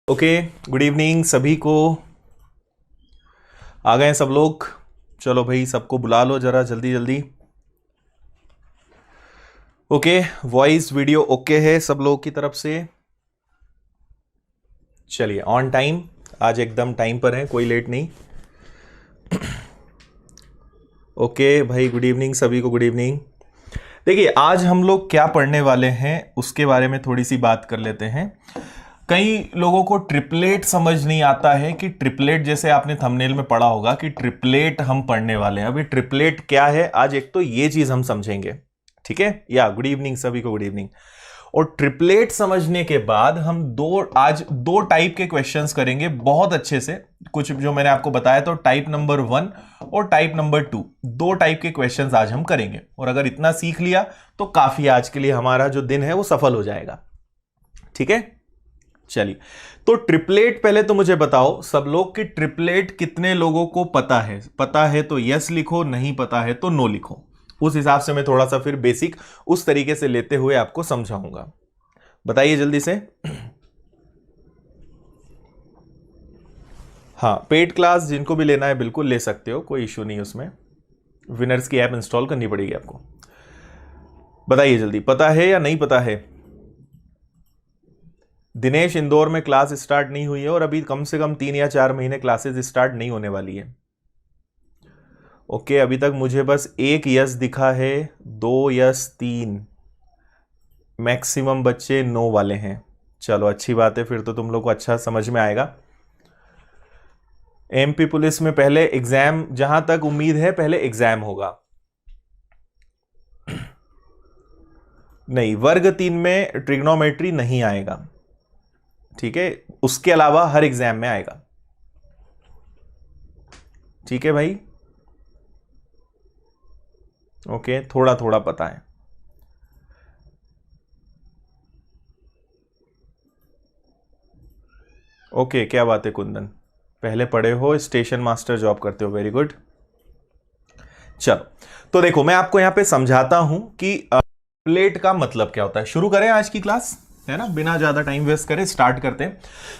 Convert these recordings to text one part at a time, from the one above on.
Okay, good evening सभी को। आ गए सब लोग? चलो भाई, सबको बुला लो जरा जल्दी जल्दी। ओके, वॉइस वीडियो ओके है सब लोगों की तरफ से? चलिए, ऑन टाइम, आज एकदम टाइम पर है, कोई लेट नहीं। ओके भाई, गुड इवनिंग सभी को, गुड इवनिंग। देखिए, आज हम लोग क्या पढ़ने वाले हैं उसके बारे में थोड़ी सी बात कर लेते हैं। कई लोगों को ट्रिपलेट समझ नहीं आता है कि ट्रिपलेट, जैसे आपने थंबनेल में पढ़ा होगा कि ट्रिपलेट हम पढ़ने वाले हैं। अभी ट्रिपलेट क्या है, आज एक तो ये चीज हम समझेंगे, ठीक है? या गुड इवनिंग सभी को, गुड इवनिंग। और ट्रिपलेट समझने के बाद हम आज दो टाइप के क्वेश्चंस करेंगे बहुत अच्छे से। कुछ जो मैंने आपको बताया, तो टाइप नंबर 1 और टाइप नंबर 2, दो टाइप के क्वेश्चंस आज हम करेंगे। और अगर इतना सीख लिया तो काफी, आज के लिए हमारा जो दिन है वो सफल हो जाएगा, ठीक है? चलिए, तो ट्रिपलेट पहले तो मुझे बताओ सब लोग कि ट्रिपलेट कितने लोगों को पता है? पता है तो यस लिखो, नहीं पता है तो नो लिखो। उस हिसाब से मैं थोड़ा सा फिर बेसिक उस तरीके से लेते हुए आपको समझाऊंगा। बताइए जल्दी से। हाँ, पेड क्लास जिनको भी लेना है बिल्कुल ले सकते हो, कोई इश्यू नहीं उसमें। विनर्स की ऐप इंस्टॉल करनी पड़ेगी आपको। बताइए जल्दी, पता है या नहीं पता है? दिनेश, इंदौर में क्लास स्टार्ट नहीं हुई है और अभी कम से कम 3 या 4 महीने क्लासेस स्टार्ट नहीं होने वाली है। ओके, अभी तक मुझे बस 1 यस दिखा है, 2 यस, 3 मैक्सिमम बच्चे नो वाले हैं। चलो अच्छी बात है, फिर तो तुम लोग को अच्छा समझ में आएगा। एमपी पुलिस में पहले एग्जाम, जहां तक उम्मीद है पहले एग्जाम होगा। नहीं, वर्ग 3 में ट्रिग्नोमेट्री नहीं आएगा, ठीक है? उसके अलावा हर एग्जाम में आएगा, ठीक है भाई? ओके, थोड़ा थोड़ा पता है। ओके, क्या बात है कुंदन, पहले पढ़े हो, स्टेशन मास्टर जॉब करते हो, वेरी गुड। चलो, तो देखो मैं आपको यहां पे समझाता हूं कि ट्रिपलेट का मतलब क्या होता है। शुरू करें आज की क्लास, है ना? बिना ज्यादा टाइम वेस्ट करें स्टार्ट करते हैं।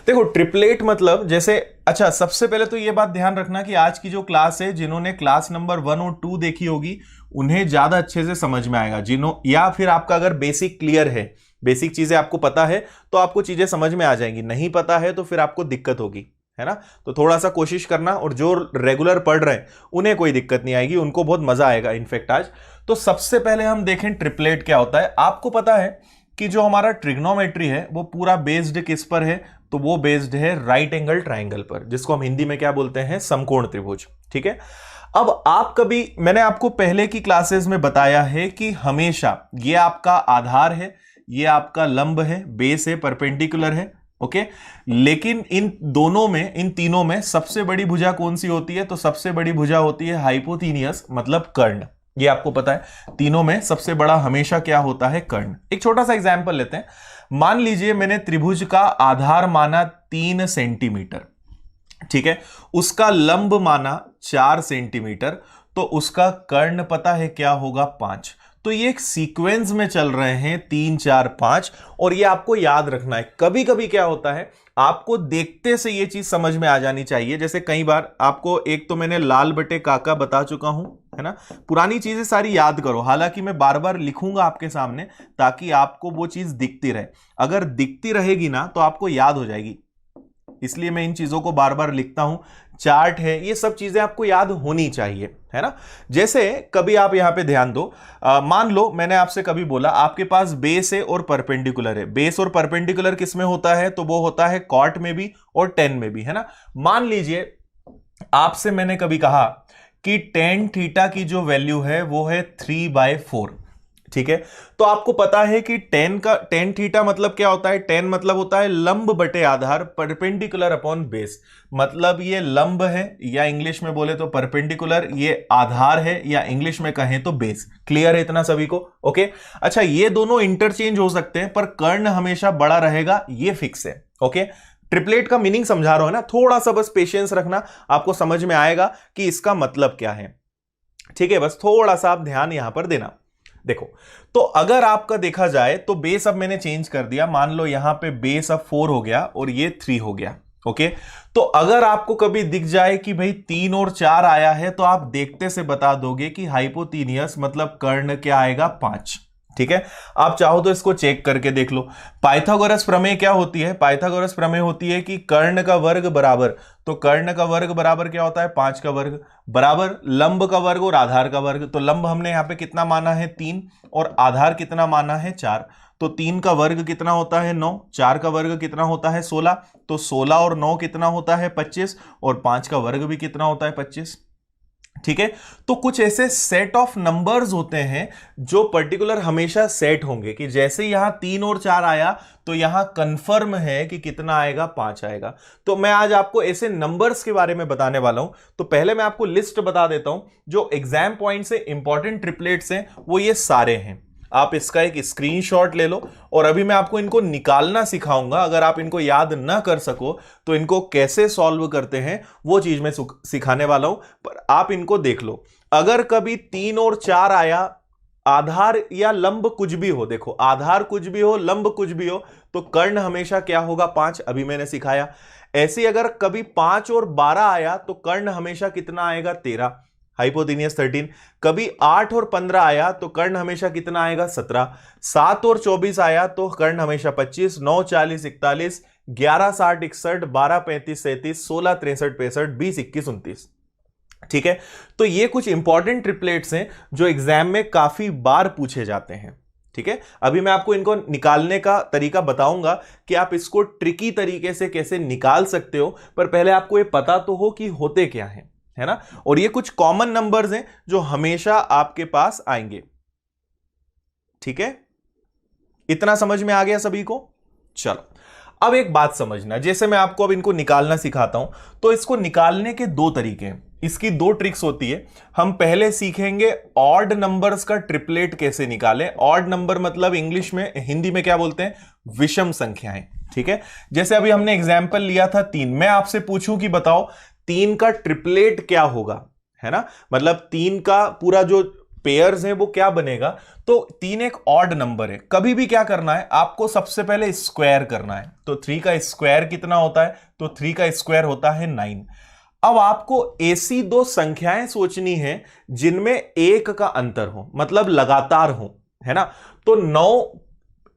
देखो, ट्रिपलेट मतलब जैसे, अच्छा सबसे पहले तो ये बात ध्यान रखना कि आज की जो क्लास है, जिन्होंने क्लास नंबर 1 और 2 देखी होगी उन्हें ज्यादा अच्छे से समझ में आएगा। या फिर आपका अगर बेसिक क्लियर है, बेसिक चीजें आपको पता है, तो आपको चीजें समझ में आ जाएंगी। नहीं पता है तो फिर आपको दिक्कत होगी, है ना? तो थोड़ा सा कोशिश करना, और जो रेगुलर पढ़ रहे हैं उन्हें कोई दिक्कत नहीं आएगी, उनको बहुत मजा आएगा इनफेक्ट आज। तो सबसे पहले हम देखें ट्रिपलेट क्या होता है। आपको पता है कि जो हमारा ट्रिग्नोमेट्री है वो पूरा बेस्ड किस पर है? तो वो बेस्ड है राइट एंगल ट्राइंगल पर, जिसको हम हिंदी में क्या बोलते हैं? समकोण त्रिभुज, ठीक है? अब आप कभी, मैंने आपको पहले की क्लासेस में बताया है कि हमेशा ये आपका आधार है, ये आपका लंब है, बेस है, परपेंडिकुलर है, ओके? लेकिन इन दोनों में, इन तीनों में सबसे बड़ी भुजा कौन सी होती है? तो सबसे बड़ी भुजा होती है हाइपोथीनियस, मतलब कर्ण। ये आपको पता है, तीनों में सबसे बड़ा हमेशा क्या होता है? कर्ण। एक छोटा सा एग्जांपल लेते हैं। मान लीजिए मैंने त्रिभुज का आधार माना 3 सेंटीमीटर, ठीक है? उसका लंब माना 4 सेंटीमीटर, तो उसका कर्ण पता है क्या होगा? 5। तो ये एक सीक्वेंस में चल रहे हैं, 3 4 5, और ये आपको याद रखना है। कभी कभी क्या होता है, आपको देखते से ये चीज समझ में आ जानी चाहिए। जैसे कई बार आपको, एक तो मैंने लाल बटे काका बता चुका हूं, है ना? पुरानी चीजें सारी याद करो, हालांकि मैं बार बार लिखूंगा आपके सामने ताकि आपको वो चीज दिखती रहे। अगर दिखती रहेगी ना तो आपको याद हो जाएगी, इसलिए मैं इन चीजों को बार बार लिखता हूं। चार्ट है, ये सब चीजें आपको याद होनी चाहिए, है ना? जैसे कभी आप यहां पे ध्यान दो, मान लो मैंने आपसे कभी बोला आपके पास बेस है और परपेंडिकुलर है। बेस और परपेंडिकुलर किस में होता है? तो वो होता है कॉट में भी और टेन में भी, है ना? मान लीजिए आपसे मैंने कभी कहा कि टेन थीटा की जो वैल्यू है वो है 3/4, ठीक है? तो आपको पता है कि टेन थीटा मतलब क्या होता है? टेन मतलब होता है लंब बटे आधार, परपेंडिकुलर अपॉन बेस। मतलब ये लंब है, या इंग्लिश में बोले तो परपेंडिकुलर, ये आधार है, या इंग्लिश में कहें तो बेस। क्लियर है इतना सभी को? ओके, अच्छा, ये दोनों इंटरचेंज हो सकते हैं पर कर्ण हमेशा बड़ा रहेगा, ये फिक्स है। ओके, ट्रिपलेट का मीनिंग समझा रहा हूं ना, थोड़ा सा बस पेशेंस रखना, आपको समझ में आएगा कि इसका मतलब क्या है, ठीक है? बस थोड़ा सा आप ध्यान यहां पर देना। देखो, तो अगर आपका देखा जाए तो बेस अब मैंने चेंज कर दिया, मान लो यहां पे बेस अब 4 हो गया और ये 3 हो गया। ओके, तो अगर आपको कभी दिख जाए कि भाई 3 और 4 आया है तो आप देखते से बता दोगे कि हाइपोथेनियस मतलब कर्ण क्या आएगा, 5। ठीक है, आप चाहो तो इसको चेक करके देख लो। पाइथागोरस प्रमेय क्या होती है? पाइथागोरस प्रमेय होती है कि कर्ण का वर्ग बराबर, तो कर्ण का वर्ग बराबर क्या होता है, 5 का वर्ग, बराबर लंब का वर्ग और आधार का वर्ग। तो लंब हमने यहां पे कितना माना है, 3, और आधार कितना माना है, 4। तो 3 का वर्ग कितना होता है, 9, 4 का वर्ग कितना होता है, 16, तो 16 और 9 कितना होता है, 25, और 5 का वर्ग भी कितना होता है, 25। ठीक है, तो कुछ ऐसे सेट ऑफ नंबर्स होते हैं जो पर्टिकुलर हमेशा सेट होंगे कि जैसे यहां 3 और 4 आया तो यहां कंफर्म है कि कितना आएगा, 5 आएगा। तो मैं आज आपको ऐसे नंबर्स के बारे में बताने वाला हूं। तो पहले मैं आपको लिस्ट बता देता हूं, जो एग्जाम पॉइंट से इंपॉर्टेंट ट्रिपलेट्स हैं वो ये सारे हैं। आप इसका एक स्क्रीनशॉट ले लो और अभी मैं आपको इनको निकालना सिखाऊंगा। अगर आप इनको याद ना कर सको तो इनको कैसे सॉल्व करते हैं वो चीज मैं सिखाने वाला हूं, पर आप इनको देख लो। अगर कभी 3 और 4 आया, आधार या लंब कुछ भी हो, देखो आधार कुछ भी हो, लंब कुछ भी हो, तो कर्ण हमेशा क्या होगा, 5, अभी मैंने सिखाया। ऐसे अगर कभी 5 और 12 आया तो कर्ण हमेशा कितना आएगा, 13, हाइपोथेनियस 13। कभी 8 और 15 आया तो कर्ण हमेशा कितना आएगा, 17। 7 और 24 आया तो कर्ण हमेशा 25। 9 40 41, 11 60 61, 12 35 37, 16 63 65, 20 21 29। ठीक है, तो ये कुछ इंपॉर्टेंट ट्रिपलेट्स हैं जो एग्जाम में काफी बार पूछे जाते हैं। ठीक है, अभी मैं आपको इनको निकालने का तरीका बताऊंगा कि आप इसको ट्रिकी तरीके से कैसे निकाल सकते हो, पर पहले आपको ये पता तो हो कि होते क्या हैं, है ना। और ये कुछ कॉमन नंबर्स हैं जो हमेशा आपके पास आएंगे। ठीक है, इतना समझ में आ गया सभी को? चलो, अब एक बात समझना, जैसे मैं आपको अब इनको निकालना सिखाता हूं तो इसको निकालने के 2 तरीके हैं, इसकी 2 ट्रिक्स होती है। हम पहले सीखेंगे ऑड नंबर्स का ट्रिपलेट कैसे निकालें। ऑड नंबर मतलब इंग्लिश में, हिंदी में क्या बोलते हैं, विषम संख्याएं। ठीक है, जैसे अभी हमने एग्जाम्पल लिया था 3, मैं आपसे पूछूं कि बताओ 3 का ट्रिपलेट क्या होगा, है ना, मतलब 3 का पूरा जो पेयर्स है वो क्या बनेगा। तो 3 एक ऑड नंबर है, कभी भी क्या करना है आपको, सबसे पहले स्क्वायर करना है। तो 3 का स्क्वायर कितना होता है, तो 3 का स्क्वायर होता है 9। अब आपको ऐसी 2 संख्याएं सोचनी है जिनमें 1 का अंतर हो, मतलब लगातार हो, है ना। तो 9,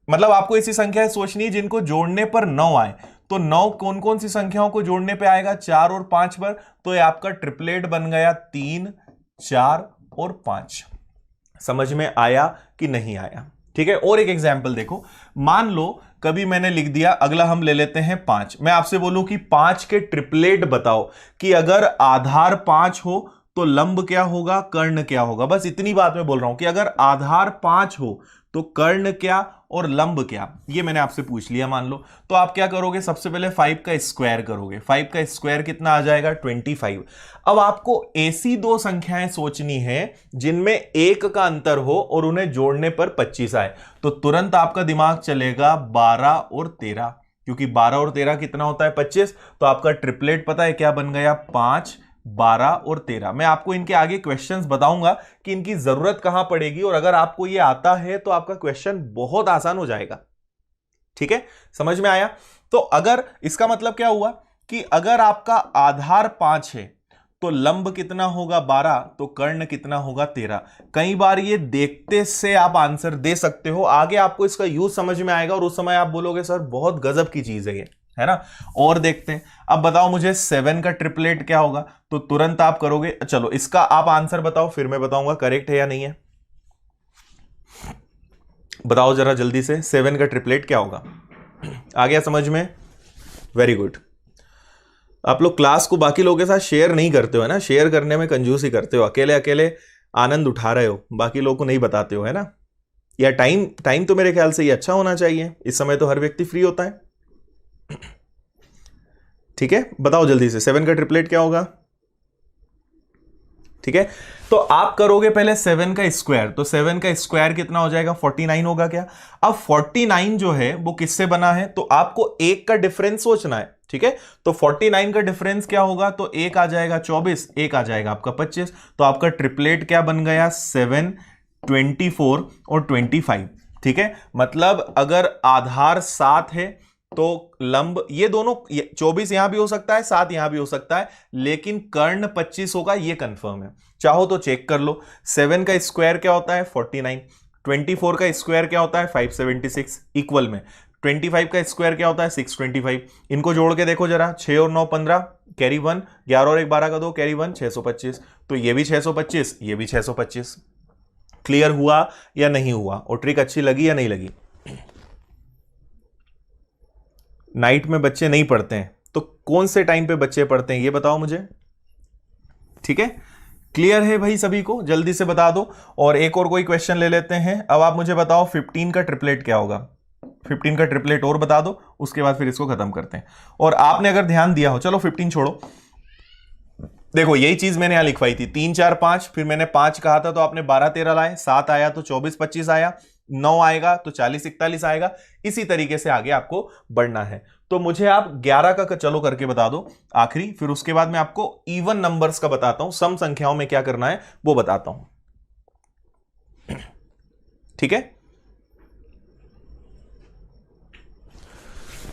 मतलब आपको ऐसी संख्याएं सोचनी है जिनको जोड़ने पर 9 आए। तो 9 कौन कौन सी संख्याओं को जोड़ने पे आएगा, 4 और 5 पर। तो ये आपका ट्रिपलेट बन गया 3 4 और 5। समझ में आया कि नहीं आया? ठीक है, और एक एग्जांपल देखो, मान लो कभी मैंने लिख दिया, अगला हम ले लेते हैं 5। मैं आपसे बोलूं कि 5 के ट्रिपलेट बताओ कि अगर आधार 5 हो तो लंब क्या होगा, कर्ण क्या होगा। बस इतनी बात मैं बोल रहा हूं कि अगर आधार 5 हो तो कर्ण क्या और लंब क्या, ये मैंने आपसे पूछ लिया मान लो। तो आप क्या करोगे, सबसे पहले 5 का स्क्वायर करोगे। 5 का स्क्वायर कितना आ जाएगा, 25। अब आपको ऐसी 2 संख्याएं सोचनी है जिनमें 1 का अंतर हो और उन्हें जोड़ने पर 25 आए। तो तुरंत आपका दिमाग चलेगा 12 और 13, क्योंकि 12 और 13 कितना होता है, 25। तो आपका ट्रिपलेट पता है क्या बन गया, 5 12 और 13। मैं आपको इनके आगे क्वेश्चंस बताऊंगा कि इनकी जरूरत कहां पड़ेगी, और अगर आपको ये आता है तो आपका क्वेश्चन बहुत आसान हो जाएगा। ठीक है, समझ में आया? तो अगर इसका मतलब क्या हुआ कि अगर आपका आधार 5 है तो लंब कितना होगा, 12, तो कर्ण कितना होगा, 13। कई बार ये देखते से आप आंसर दे सकते हो, आगे आपको इसका यूज समझ में आएगा और उस समय आप बोलोगे सर बहुत गजब की चीज है ये, है ना। और देखते हैं, अब बताओ मुझे 7 का ट्रिपलेट क्या होगा। तो तुरंत आप करोगे, चलो इसका आप आंसर बताओ, फिर मैं बताऊंगा करेक्ट है या नहीं है। बताओ जरा जल्दी से, 7 का ट्रिपलेट क्या होगा? आ गया समझ में? Very good. आप लोग क्लास को बाकी लोगों के साथ शेयर नहीं करते हो, है ना, शेयर करने में कंजूसी करते हो, अकेले अकेले आनंद उठा रहे हो, बाकी लोगों को नहीं बताते हो, है ना। या टाइम तो मेरे ख्याल से ये अच्छा होना चाहिए, इस समय तो हर व्यक्ति फ्री होता है। ठीक है, बताओ जल्दी से 7 का ट्रिपलेट क्या होगा? ठीक है, तो आप करोगे पहले 7 का स्क्वायर। तो 7 का स्क्वायर कितना हो जाएगा, 49 होगा क्या। अब 49 जो है वो किससे बना है, तो आपको 1 का डिफरेंस सोचना है। ठीक है, तो 49 का डिफरेंस क्या होगा, तो 1 आ जाएगा 24, 1 आ जाएगा आपका 25। तो आपका ट्रिपलेट क्या बन गया, 7 24 और 25, ठीक है। मतलब अगर आधार 7 है तो लंब ये दोनों 24 यहां भी हो सकता है, 7 यहां भी हो सकता है, लेकिन कर्ण 25 होगा, ये कंफर्म है। चाहो तो चेक कर लो। 7 का स्क्वायर क्या होता है 49, 24 का स्क्वायर क्या होता है 576, इक्वल में 25 का स्क्वायर क्या होता है 625। इनको जोड़ के देखो जरा, 6 और 9 15, कैरी 1, 11 और 1 12 का 2, कैरी 1, 625। तो ये भी 625, ये भी 625। क्लियर हुआ या नहीं हुआ? और ट्रिक अच्छी लगी या नहीं लगी? नाइट में बच्चे नहीं पढ़ते हैं, तो कौन से टाइम पे बच्चे पढ़ते हैं ये बताओ मुझे, ठीक है। क्लियर है भाई सभी को? जल्दी से बता दो। और एक और कोई क्वेश्चन ले लेते हैं। अब आप मुझे बताओ 15 का ट्रिपलेट क्या होगा? 15 का ट्रिपलेट और बता दो, उसके बाद फिर इसको खत्म करते हैं। और आपने अगर ध्यान दिया हो, चलो 15 छोड़ो, देखो यही चीज मैंने यहां लिखवाई थी, 3 4 5, फिर मैंने 5 कहा था तो आपने 12 13 लाए, 7 आया तो 24 25 आया, 9 आएगा तो 40 41 आएगा। इसी तरीके से आगे आपको बढ़ना है। तो मुझे आप 11 का चलो करके बता दो आखिरी, फिर उसके बाद मैं आपको इवन नंबर्स का बताता हूं, सम संख्याओं में क्या करना है वो बताता हूं, ठीक है।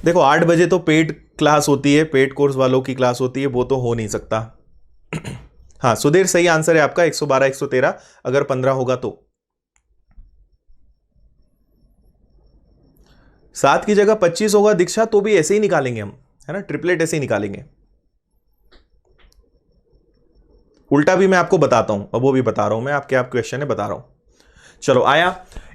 देखो 8 बजे तो पेड क्लास होती है, पेड कोर्स वालों की क्लास होती है, वो तो हो नहीं सकता। हाँ सुधीर, सही आंसर है आपका 112 113, अगर 15 होगा तो 7 की जगह 25 होगा दीक्षा, तो भी ऐसे ही निकालेंगे हम, है ना, ट्रिपलेट ऐसे ही निकालेंगे। उल्टा भी मैं आपको बताता हूं, अब वो भी बता रहा हूं मैं, आपके आप क्वेश्चन है बता रहा हूं। चलो आया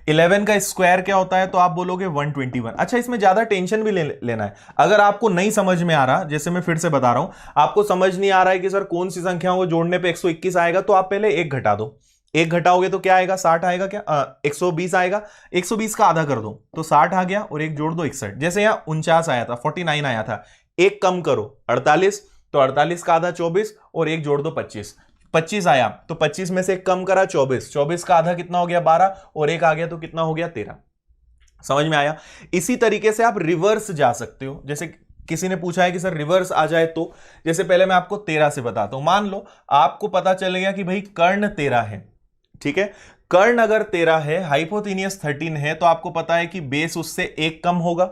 11 का स्क्वायर क्या होता है, तो आप बोलोगे 121। अच्छा इसमें ज्यादा टेंशन भी लेना है। अगर आपको नहीं समझ में आ रहा, जैसे मैं फिर से बता रहा हूं, आपको समझ नहीं आ रहा है कि सर कौन सी संख्याओं को जोड़ने पे 121 आएगा, तो आप पहले एक घटा दो। एक घटाओगे तो क्या आएगा, 60 आएगा, क्या 120 आएगा। 120 का आधा कर दो तो 60 आ गया, और एक जोड़ दो 61। जैसे यहां 49 आया था, 49 आया था, एक कम करो 48, तो 48 का आधा 24, और एक जोड़ दो 25। 25 आया तो 25 में से एक कम करा 24, 24 का आधा कितना हो गया 12, और एक आ गया तो कितना हो गया 13। समझ में आया? इसी तरीके से आप रिवर्स जा सकते हो। जैसे किसी ने पूछा है कि सर रिवर्स आ जाए तो, जैसे पहले मैं आपको 13 से बताता हूं। मान लो आपको पता चल गया कि भाई कर्ण 13 है, ठीक है। कर्ण अगर 13 है, हाइपोथेनियस 13 है, तो आपको पता है कि बेस उससे एक कम होगा,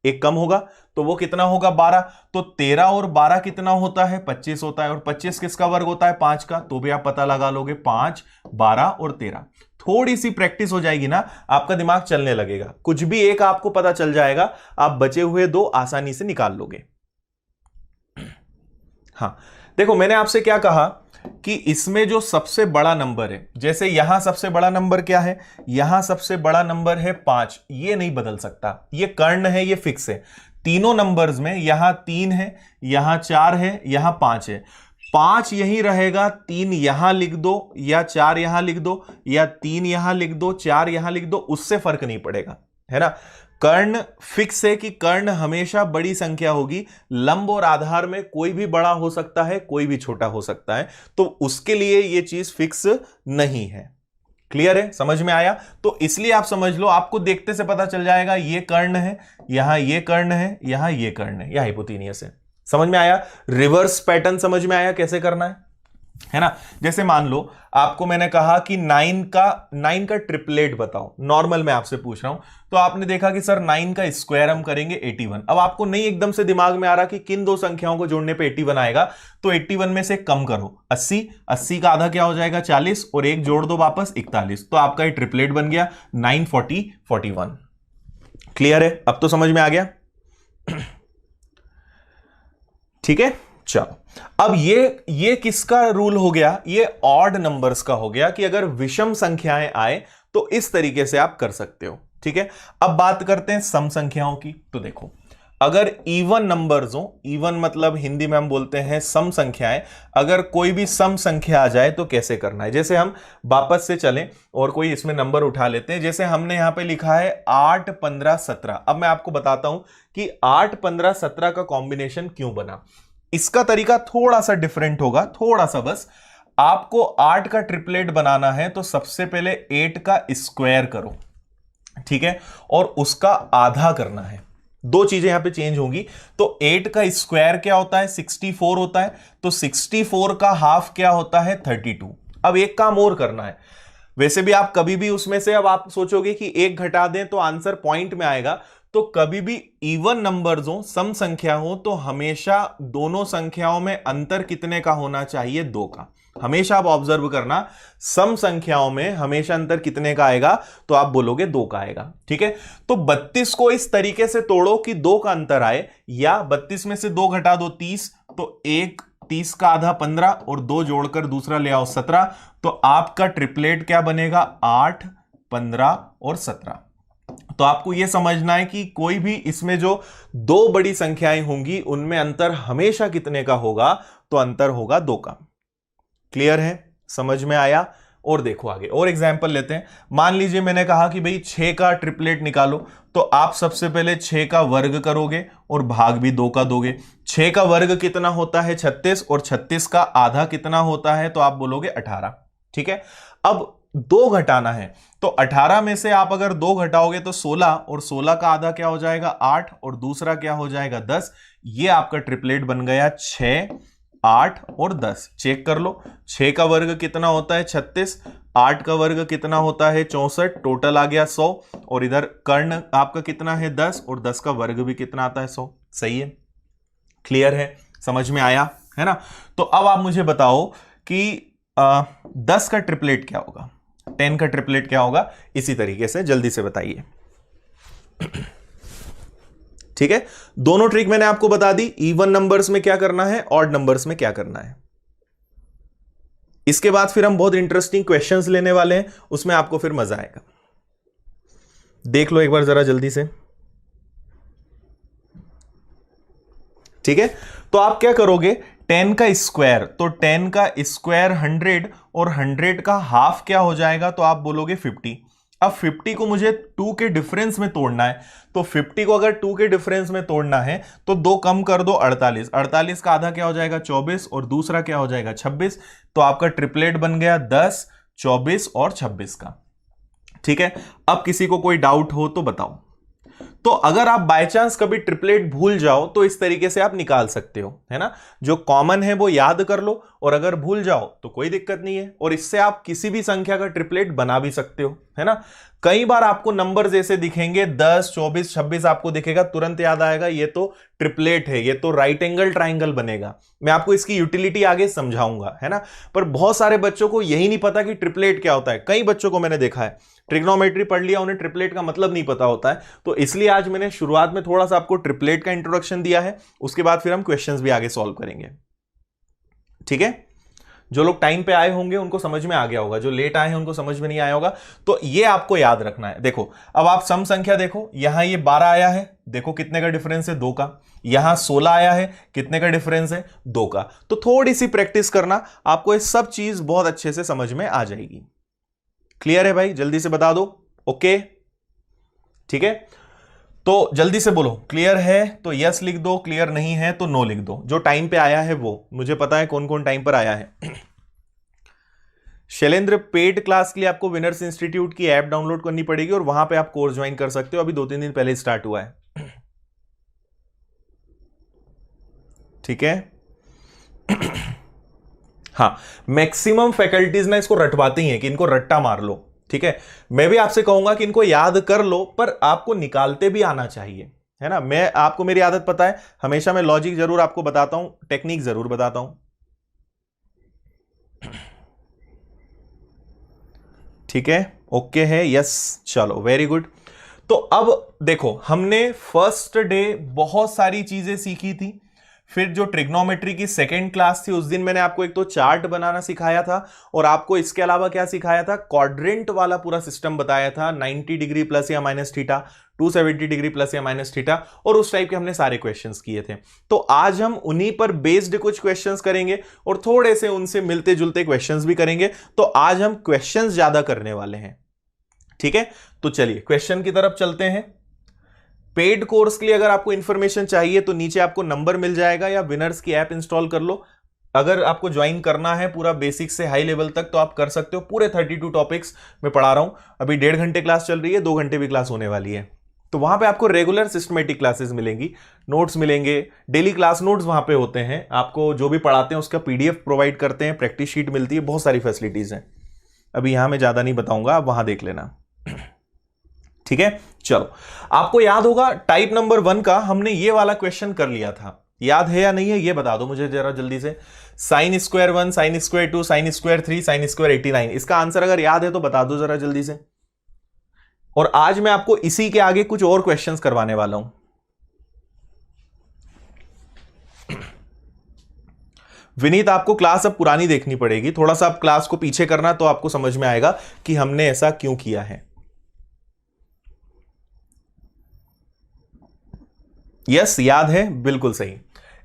एक कम होगा, तो वो कितना होगा 12। तो 13 और 12 कितना होता है 25 होता है, और 25 किसका वर्ग होता है 5 का, तो भी आप पता लगा लोगे 5 12 और 13। थोड़ी सी प्रैक्टिस हो जाएगी ना, आपका दिमाग चलने लगेगा, कुछ भी एक आपको पता चल जाएगा, आप बचे हुए दो आसानी से निकाल लोगे। हाँ देखो मैंने आपसे क्या कहा कि इसमें जो सबसे बड़ा नंबर है, जैसे यहां सबसे बड़ा नंबर क्या है, यहां सबसे बड़ा नंबर है 5, ये नहीं बदल सकता, ये कर्ण है, ये फिक्स है। तीनों नंबर्स में यहां 3 है, यहां 4 है, यहां 5 है। 5 यहीं रहेगा, 3 यहां लिख दो या 4 यहां लिख दो, या 3 यहां लिख दो 4 यहां लिख दो, उससे फर्क नहीं पड़ेगा, है ना। कर्ण फिक्स है कि कर्ण हमेशा बड़ी संख्या होगी। लंब और आधार में कोई भी बड़ा हो सकता है, कोई भी छोटा हो सकता है, तो उसके लिए यह चीज फिक्स नहीं है। क्लियर है? समझ में आया? तो इसलिए आप समझ लो, आपको देखते से पता चल जाएगा ये कर्ण है, यहां ये कर्ण है, यहां ये कर्ण है, यह हाइपोथेनियस है। समझ में आया? रिवर्स पैटर्न समझ में आया कैसे करना है ना। जैसे मान लो आपको मैंने कहा कि 9 का ट्रिपलेट बताओ, नॉर्मल मैं आपसे पूछ रहा हूं, तो आपने देखा कि सर 9 का स्क्वायर हम करेंगे 81। अब आपको नहीं एकदम से दिमाग में आ रहा कि किन दो संख्याओं को जोड़ने पे 81 आएगा, तो 81 में से कम करो 80, 80 का आधा क्या हो जाएगा 40, और एक जोड़ दो वापस 41, तो आपका ये ट्रिपलेट बन गया 9 40 41। क्लियर है? अब तो समझ में आ गया, ठीक है। चलो अब ये किसका रूल हो गया, ये ऑड नंबर्स का हो गया कि अगर विषम संख्याएं आए तो इस तरीके से आप कर सकते हो, ठीक है। अब बात करते हैं सम संख्याओं की। तो देखो अगर इवन नंबर्स हो, इवन मतलब हिंदी में हम बोलते हैं सम संख्याएं, अगर कोई भी सम संख्या आ जाए तो कैसे करना है। जैसे हम वापस से चलें और कोई इसमें नंबर उठा लेते हैं, जैसे हमने यहां पे लिखा है 8 15 17। अब मैं आपको बताता हूं कि 8 15 17 का कॉम्बिनेशन क्यों बना। इसका तरीका थोड़ा सा डिफरेंट होगा, थोड़ा सा बस। आपको 8 का ट्रिपलेट बनाना है तो सबसे पहले 8 का स्क्वायर करो, ठीक है, और उसका आधा करना है। दो चीजें यहां पे चेंज होंगी। तो 8 का स्क्वायर क्या होता है 64 होता है, तो 64 का हाफ क्या होता है 32। अब एक काम और करना है, वैसे भी आप कभी भी उसमें से, अब आप सोचोगे कि एक घटा दें तो आंसर पॉइंट में आएगा, तो कभी भी इवन नंबर्स हो, सम संख्या हो, तो हमेशा दोनों संख्याओं में अंतर कितने का होना चाहिए? 2 का। हमेशा आप ऑब्जर्व करना, सम संख्याओं में हमेशा अंतर कितने का आएगा? तो आप बोलोगे 2 का आएगा। ठीक है, तो 32 को इस तरीके से तोड़ो कि 2 का अंतर आए, या 32 में से 2 घटा दो 30, तो 1 30 का आधा 15 और 2 जोड़कर दूसरा ले आओ 17, तो आपका ट्रिपलेट क्या बनेगा? 8 15 और 17। तो आपको यह समझना है कि कोई भी इसमें जो दो बड़ी संख्याएं होंगी उनमें अंतर हमेशा कितने का होगा? तो अंतर होगा 2 का। क्लियर है? समझ में आया? और देखो आगे और एग्जाम्पल लेते हैं। मान लीजिए मैंने कहा कि भाई 6 का ट्रिपलेट निकालो, तो आप सबसे पहले 6 का वर्ग करोगे और भाग भी 2 का दोगे। 6 का वर्ग कितना होता है? 36, और 36 का आधा कितना होता है? तो आप बोलोगे 18। ठीक है, अब 2 घटाना है, तो 18 में से आप अगर 2 घटाओगे तो 16, और 16 का आधा क्या हो जाएगा? 8, और दूसरा क्या हो जाएगा? 10। ये आपका ट्रिपलेट बन गया 6 8 और 10। चेक कर लो, 6 का वर्ग कितना होता है? 36, 8 का वर्ग कितना होता है? 64, टोटल आ गया 100, और इधर कर्ण आपका कितना है? 10, और 10 का वर्ग भी कितना आता है? 100। सही है? क्लियर है? समझ में आया है ना? तो अब आप मुझे बताओ कि 10 का ट्रिपलेट क्या होगा, 10 का ट्रिपलेट क्या होगा? इसी तरीके से जल्दी से बताइए। ठीक है, दोनों ट्रिक मैंने आपको बता दी, इवन नंबर्स में क्या करना है, ऑड नंबर्स में क्या करना है। इसके बाद फिर हम बहुत इंटरेस्टिंग क्वेश्चंस लेने वाले हैं, उसमें आपको फिर मजा आएगा। देख लो एक बार जरा जल्दी से। ठीक है, तो आप क्या करोगे? 10 का स्क्वायर, तो 10 का स्क्वायर 100, और 100 का हाफ क्या हो जाएगा? तो आप बोलोगे 50। अब 50 को मुझे 2 के डिफरेंस में तोड़ना है, तो 50 को अगर 2 के डिफरेंस में तोड़ना है तो 2 कम कर दो 48, 48 का आधा क्या हो जाएगा? 24, और दूसरा क्या हो जाएगा? 26। तो आपका ट्रिपलेट बन गया 10 24 और 26 का। ठीक है, अब किसी को कोई डाउट हो तो बताओ। तो अगर आप बाय चांस कभी ट्रिपलेट भूल जाओ तो इस तरीके से आप निकाल सकते हो, है ना? जो कॉमन है वो याद कर लो, और अगर भूल जाओ तो कोई दिक्कत नहीं है, और इससे आप किसी भी संख्या का ट्रिपलेट बना भी सकते हो, है ना? कई बार आपको नंबर जैसे दिखेंगे 10 24 26 आपको दिखेगा, तुरंत याद आएगा ये तो ट्रिपलेट है, ये तो राइट एंगल ट्राइंगल बनेगा। मैं आपको इसकी यूटिलिटी आगे समझाऊंगा, है ना? पर बहुत सारे बच्चों को यही नहीं पता कि ट्रिपलेट क्या होता है। कई बच्चों को मैंने देखा है ट्रिग्नोमेट्री पढ़ लिया, उन्हें ट्रिपलेट का मतलब नहीं पता होता है। तो इसलिए आज मैंने शुरुआत में थोड़ा सा आपको ट्रिपलेट का इंट्रोडक्शन दिया है, उसके बाद फिर हम क्वेश्चंस भी आगे सॉल्व करेंगे। ठीक है, जो लोग टाइम पे आए होंगे उनको समझ में आ गया होगा, जो लेट आए हैं उनको समझ में नहीं आया होगा। तो ये आपको याद रखना है। देखो अब आप सम संख्या देखो, यहां ये 12 आया है, देखो कितने का डिफरेंस है? 2 का। यहां 16 आया है, कितने का डिफरेंस है? 2 का। तो थोड़ी सी प्रैक्टिस करना, आपको ये सब चीज बहुत अच्छे से समझ में आ जाएगी। क्लियर है भाई? जल्दी से बता दो। ओके, ठीक है, तो जल्दी से बोलो क्लियर है तो यस लिख दो, क्लियर नहीं है तो नो लिख दो। जो टाइम पे आया है वो, मुझे पता है कौन कौन टाइम पर आया है। शैलेंद्र, पेड क्लास के लिए आपको विनर्स इंस्टीट्यूट की ऐप डाउनलोड करनी पड़ेगी और वहां पे आप कोर्स ज्वाइन कर सकते हो। अभी 2-3 दिन पहले स्टार्ट हुआ है। ठीक है। हाँ, मैक्सिमम फैकल्टीज ना इसको रटवाती हैं कि इनको रट्टा मार लो। ठीक है, मैं भी आपसे कहूंगा कि इनको याद कर लो, पर आपको निकालते भी आना चाहिए, है ना? मैं आपको, मेरी आदत पता है, हमेशा मैं लॉजिक जरूर आपको बताता हूं, टेक्निक जरूर बताता हूं। ठीक है, ओके है, यस, चलो वेरी गुड। तो अब देखो, हमने फर्स्ट डे बहुत सारी चीजें सीखी थी। फिर जो ट्रिग्नोमेट्री की सेकेंड क्लास थी उस दिन मैंने आपको एक तो चार्ट बनाना सिखाया था, और आपको इसके अलावा क्या सिखाया था? क्वाड्रेंट वाला पूरा सिस्टम बताया था, 90 डिग्री प्लस या माइनस थीटा, 270 डिग्री प्लस या माइनस थीटा, और उस टाइप के हमने सारे क्वेश्चंस किए थे। तो आज हम उन्हीं पर बेस्ड कुछ क्वेश्चंस करेंगे और थोड़े से उनसे मिलते जुलते क्वेश्चंस भी करेंगे। तो आज हम क्वेश्चंस ज्यादा करने वाले हैं। ठीक है, तो चलिए क्वेश्चन की तरफ चलते हैं। पेड कोर्स के लिए अगर आपको इंफॉर्मेशन चाहिए तो नीचे आपको नंबर मिल जाएगा, या विनर्स की ऐप इंस्टॉल कर लो। अगर आपको ज्वाइन करना है पूरा बेसिक से हाई लेवल तक तो आप कर सकते हो। पूरे 32 टॉपिक्स मैं पढ़ा रहा हूं, अभी 1.5 घंटे क्लास चल रही है, 2 घंटे भी क्लास होने वाली है। तो वहां पे आपको रेगुलर सिस्टमेटिक क्लासेस मिलेंगी, नोट्स मिलेंगे, डेली क्लास नोट्स वहां पे होते हैं, आपको जो भी पढ़ाते हैं उसका PDF प्रोवाइड करते हैं, प्रैक्टिस शीट मिलती है, बहुत सारी फैसिलिटीज हैं। अभी यहां मैं ज्यादा नहीं बताऊंगा, आप वहां देख लेना। ठीक है, चलो आपको याद होगा टाइप नंबर 1 का हमने ये वाला क्वेश्चन कर लिया था, याद है या नहीं है ये बता दो मुझे जरा जल्दी से। Sine square 1, sine square 2, sine square 3, sine square 89, इसका आंसर अगर याद है तो बता दो जरा जल्दी से। और आज मैं आपको इसी के आगे कुछ और क्वेश्चंस करवाने वाला हूं। विनीत आपको क्लास अब पुरानी देखनी पड़ेगी, थोड़ा सा आप क्लास को पीछे करना तो आपको समझ में आएगा कि हमने ऐसा क्यों किया है। यस, याद है, बिल्कुल सही।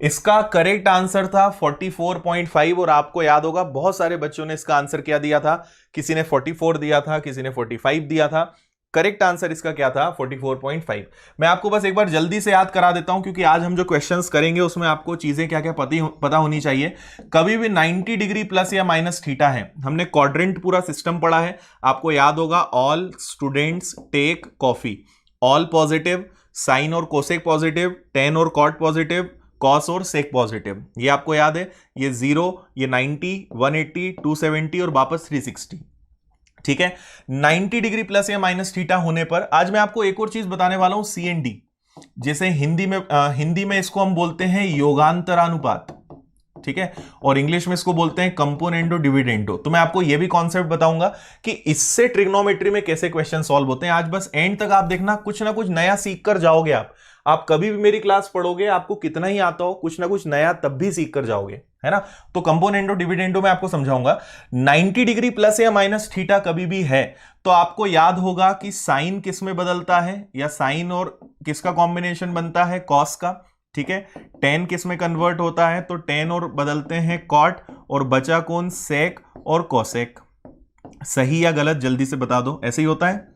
इसका करेक्ट आंसर था 44.5 और आपको याद होगा बहुत सारे बच्चों ने इसका आंसर क्या दिया था, किसी ने 44 दिया था, किसी ने 45 दिया था। करेक्ट आंसर इसका क्या था, 44.5। मैं आपको बस एक बार जल्दी से याद करा देता हूं क्योंकि आज हम जो क्वेश्चंस करेंगे उसमें आपको चीजें क्या क्या पता होनी चाहिए। कभी भी 90 डिग्री प्लस या माइनस थीटा है, हमने क्वाड्रेंट पूरा सिस्टम पढ़ा है, आपको याद होगा all students take coffee, all positive, sine और कोसेक पॉजिटिव, टेन और कॉट पॉजिटिव, कॉस और सेक पॉजिटिव, ये आपको याद है। ये 0, ये 90, 180, 270 और वापस 360। ठीक है, 90 डिग्री प्लस या माइनस थीटा होने पर आज मैं आपको एक और चीज बताने वाला हूं, CND, जैसे हिंदी में इसको हम बोलते हैं योगांतरानुपात। ठीक है, और इंग्लिश में इसको बोलते हैं कंपोनेंटो डिविडेंडो। तो मैं आपको यह भी कॉन्सेप्ट बताऊंगा कि इससे ट्रिग्नोमेट्री में कैसे क्वेश्चन सॉल्व होते हैं। आज बस एंड तक आप देखना, कुछ ना कुछ नया सीख कर जाओगे। आप कभी भी मेरी क्लास पढ़ोगे, आपको कितना ही आता हो, कुछ ना कुछ नया तब भी सीख कर जाओगे, है ना। तो कंपोनेंटो डिविडेंडो में आपको समझाऊंगा। 90 डिग्री प्लस या माइनस थीटा कभी भी है तो आपको याद होगा कि साइन किस में बदलता है, या साइन और किसका कॉम्बिनेशन बनता है, कॉस का। ठीक है, टेन किस में कन्वर्ट होता है, तो टेन और बदलते हैं कॉट, और बचा कौन, सेक और कोसेक। सही या गलत जल्दी से बता दो, ऐसे ही होता है।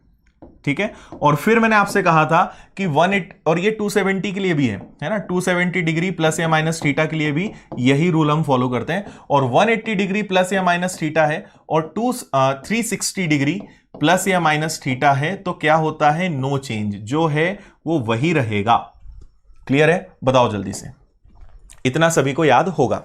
ठीक है, और फिर मैंने आपसे कहा था कि 180 और ये 270 के लिए भी है ना, 270 डिग्री प्लस या माइनस थीटा के लिए भी यही रूल हम फॉलो करते हैं। और 180 डिग्री प्लस या माइनस थीटा है और 360 डिग्री प्लस या माइनस थीटा है तो क्या होता है, नो चेंज, जो है वो वही रहेगा। क्लियर है, बताओ जल्दी से, इतना सभी को याद होगा।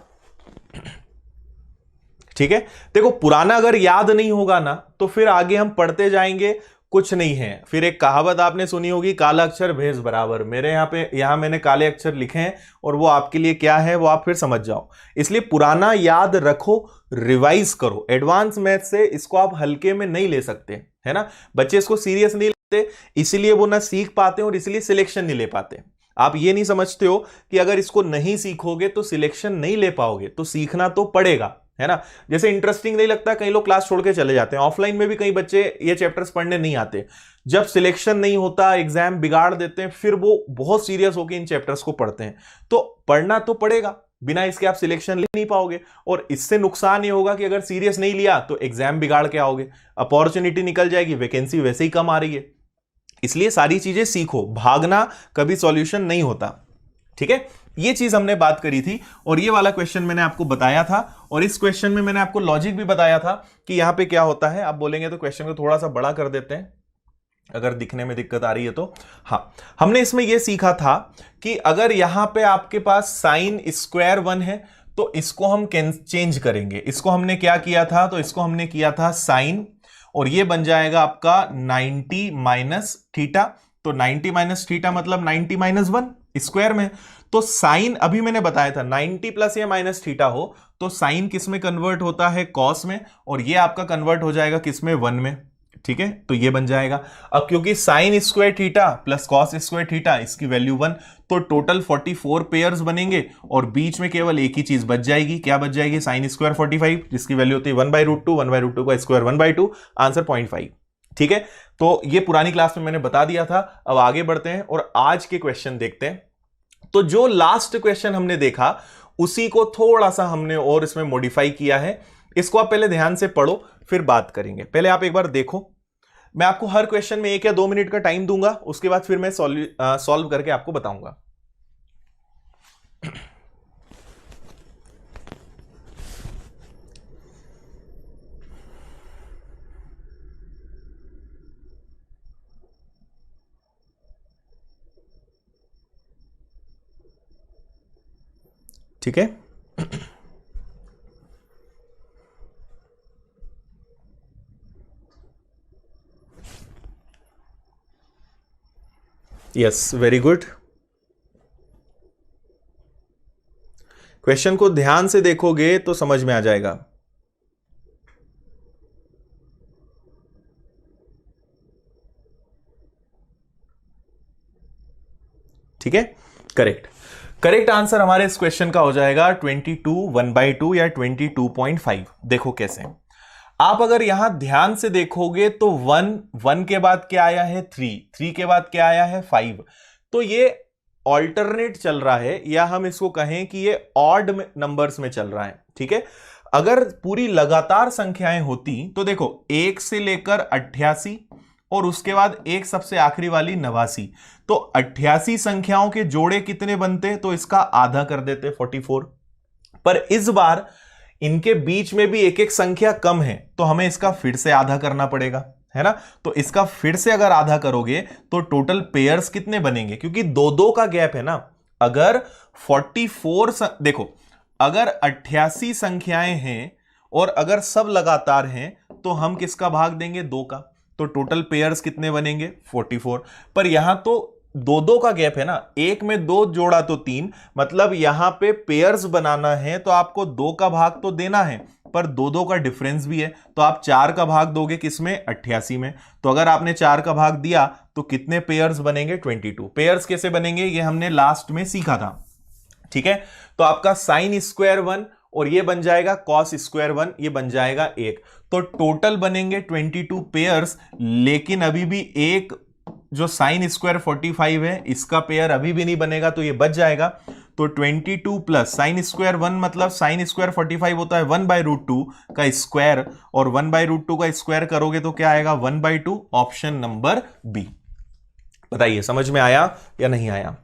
ठीक है, देखो पुराना अगर याद नहीं होगा ना तो फिर आगे हम पढ़ते जाएंगे, कुछ नहीं है। फिर एक कहावत आपने सुनी होगी, काला अक्षर भेष बराबर। मेरे यहां मैंने काले अक्षर लिखे हैं और वो आपके लिए क्या है वो आप फिर समझ जाओ। इसलिए पुराना याद रखो, रिवाइज करो। एडवांस मैथ से इसको आप हल्के में नहीं ले सकते, है ना। बच्चे इसको सीरियस नहीं लेते, इसीलिए वो ना सीख पाते और इसलिए सिलेक्शन नहीं ले पाते। आप ये नहीं समझते हो कि अगर इसको नहीं सीखोगे तो सिलेक्शन नहीं ले पाओगे, तो सीखना तो पड़ेगा, है ना। जैसे इंटरेस्टिंग नहीं लगता, कई लोग क्लास छोड़ के चले जाते हैं। ऑफलाइन में भी कई बच्चे ये चैप्टर्स पढ़ने नहीं आते, जब सिलेक्शन नहीं होता एग्जाम बिगाड़ देते हैं, फिर वो बहुत सीरियस होकर इन चैप्टर्स को पढ़ते हैं। तो पढ़ना तो पड़ेगा, बिना इसके आप सिलेक्शन ले नहीं पाओगे। और इससे नुकसान ये होगा कि अगर सीरियस नहीं लिया तो एग्जाम बिगाड़ के आओगे, अपॉर्चुनिटी निकल जाएगी, वैकेंसी वैसे ही कम आ रही है। इसलिए सारी चीजें सीखो, भागना कभी सॉल्यूशन नहीं होता। ठीक है, ये चीज हमने बात करी थी और ये वाला क्वेश्चन मैंने आपको बताया था। और इस क्वेश्चन में मैंने आपको लॉजिक भी बताया था कि यहां पे क्या होता है। आप बोलेंगे तो क्वेश्चन को थोड़ा सा बड़ा कर देते हैं अगर दिखने में दिक्कत आ रही है तो। हाँ, हमने इसमें यह सीखा था कि अगर यहां पे आपके पास साइन स्क्वायर 1 है तो इसको हम चेंज करेंगे। इसको हमने क्या किया था, तो इसको हमने किया था साइन, और ये बन जाएगा आपका 90 माइनस थीटा। तो 90 माइनस थीटा मतलब 90 माइनस 1 स्क्वायर में। तो साइन अभी मैंने बताया था 90 प्लस या माइनस थीटा हो तो साइन किस में कन्वर्ट होता है, कॉस में, और ये आपका कन्वर्ट हो जाएगा किस में, 1 में। ठीक है, तो ये बन जाएगा। अब क्योंकि sign square theta plus cos square theta, इसकी वैल्यू 1, तो टोटल 44 पेयर्स बनेंगे और बीच में केवल एक ही चीज बच जाएगी। क्या बच जाएगी, साइन स्क्वायर 45, जिसकी वैल्यू होती है 1/√2, 1/√2 का स्क्वायर 1/2, आंसर 0.5। ठीक है, तो ये पुरानी क्लास में मैंने बता दिया था। अब आगे बढ़ते हैं और आज के क्वेश्चन देखते हैं। तो जो लास्ट क्वेश्चन हमने देखा उसी को थोड़ा सा हमने और इसमें मॉडिफाई किया है। इसको आप पहले ध्यान से पढ़ो फिर बात करेंगे। पहले आप एक बार देखो, मैं आपको हर क्वेश्चन में 1 या 2 मिनट का टाइम दूंगा, उसके बाद फिर मैं सॉल्व करके आपको बताऊंगा। ठीक है, यस, वेरी गुड। क्वेश्चन को ध्यान से देखोगे तो समझ में आ जाएगा। ठीक है, करेक्ट आंसर हमारे इस क्वेश्चन का हो जाएगा 22 1/2 या 22.5। देखो कैसे, आप अगर यहां ध्यान से देखोगे तो 1 के बाद क्या आया है 3 के बाद क्या आया है 5, तो ये ऑल्टरनेट चल रहा है, या हम इसको कहें कि ये ऑड नंबर्स में चल रहा है। ठीक है, अगर पूरी लगातार संख्याएं होती तो देखो 1 से लेकर 88 और उसके बाद एक सबसे आखिरी वाली 89, तो 88 संख्याओं के जोड़े कितने बनते, तो इसका आधा कर देते 44। पर इस बार इनके बीच में भी एक एक संख्या कम है, तो हमें इसका फिर से आधा करना पड़ेगा, है ना। तो इसका फिर से अगर आधा करोगे तो टोटल पेयर्स कितने बनेंगे, क्योंकि 2-2 का गैप है ना। अगर 44 देखो, अगर 88 संख्याएं हैं और अगर सब लगातार हैं तो हम किसका भाग देंगे 2 का, तो टोटल पेयर्स कितने बनेंगे 44। पर यहां तो 2-2 का गैप है ना, एक में 2 जोड़ा तो 3, मतलब यहां पे पेयर्स बनाना है तो आपको 2 का भाग तो देना है, पर 2-2 का डिफरेंस भी है, तो आप 4 का भाग दोगे किसमें 88 में। तो अगर आपने 4 का भाग दिया तो कितने पेयर्स बनेंगे 22। पेयर्स कैसे बनेंगे ये हमने लास्ट में सीखा था। ठीक है, तो आपका साइन स्क्वायर 1 और ये बन जाएगा कॉस स्क्वायर 1, ये बन जाएगा 1, तो टोटल बनेंगे 22 पेयर्स। लेकिन अभी भी एक जो साइन स्क्वायर 45 है इसका पेयर अभी भी नहीं बनेगा, तो ये बच जाएगा। तो 22 प्लस साइन स्क्वायर 1 मतलब साइन स्क्वायर 45 होता है 1/√2 का स्क्वायर, और 1/√2 का स्क्वायर करोगे तो क्या आएगा 1/2, ऑप्शन नंबर बी। बताइए समझ में आया या नहीं आया।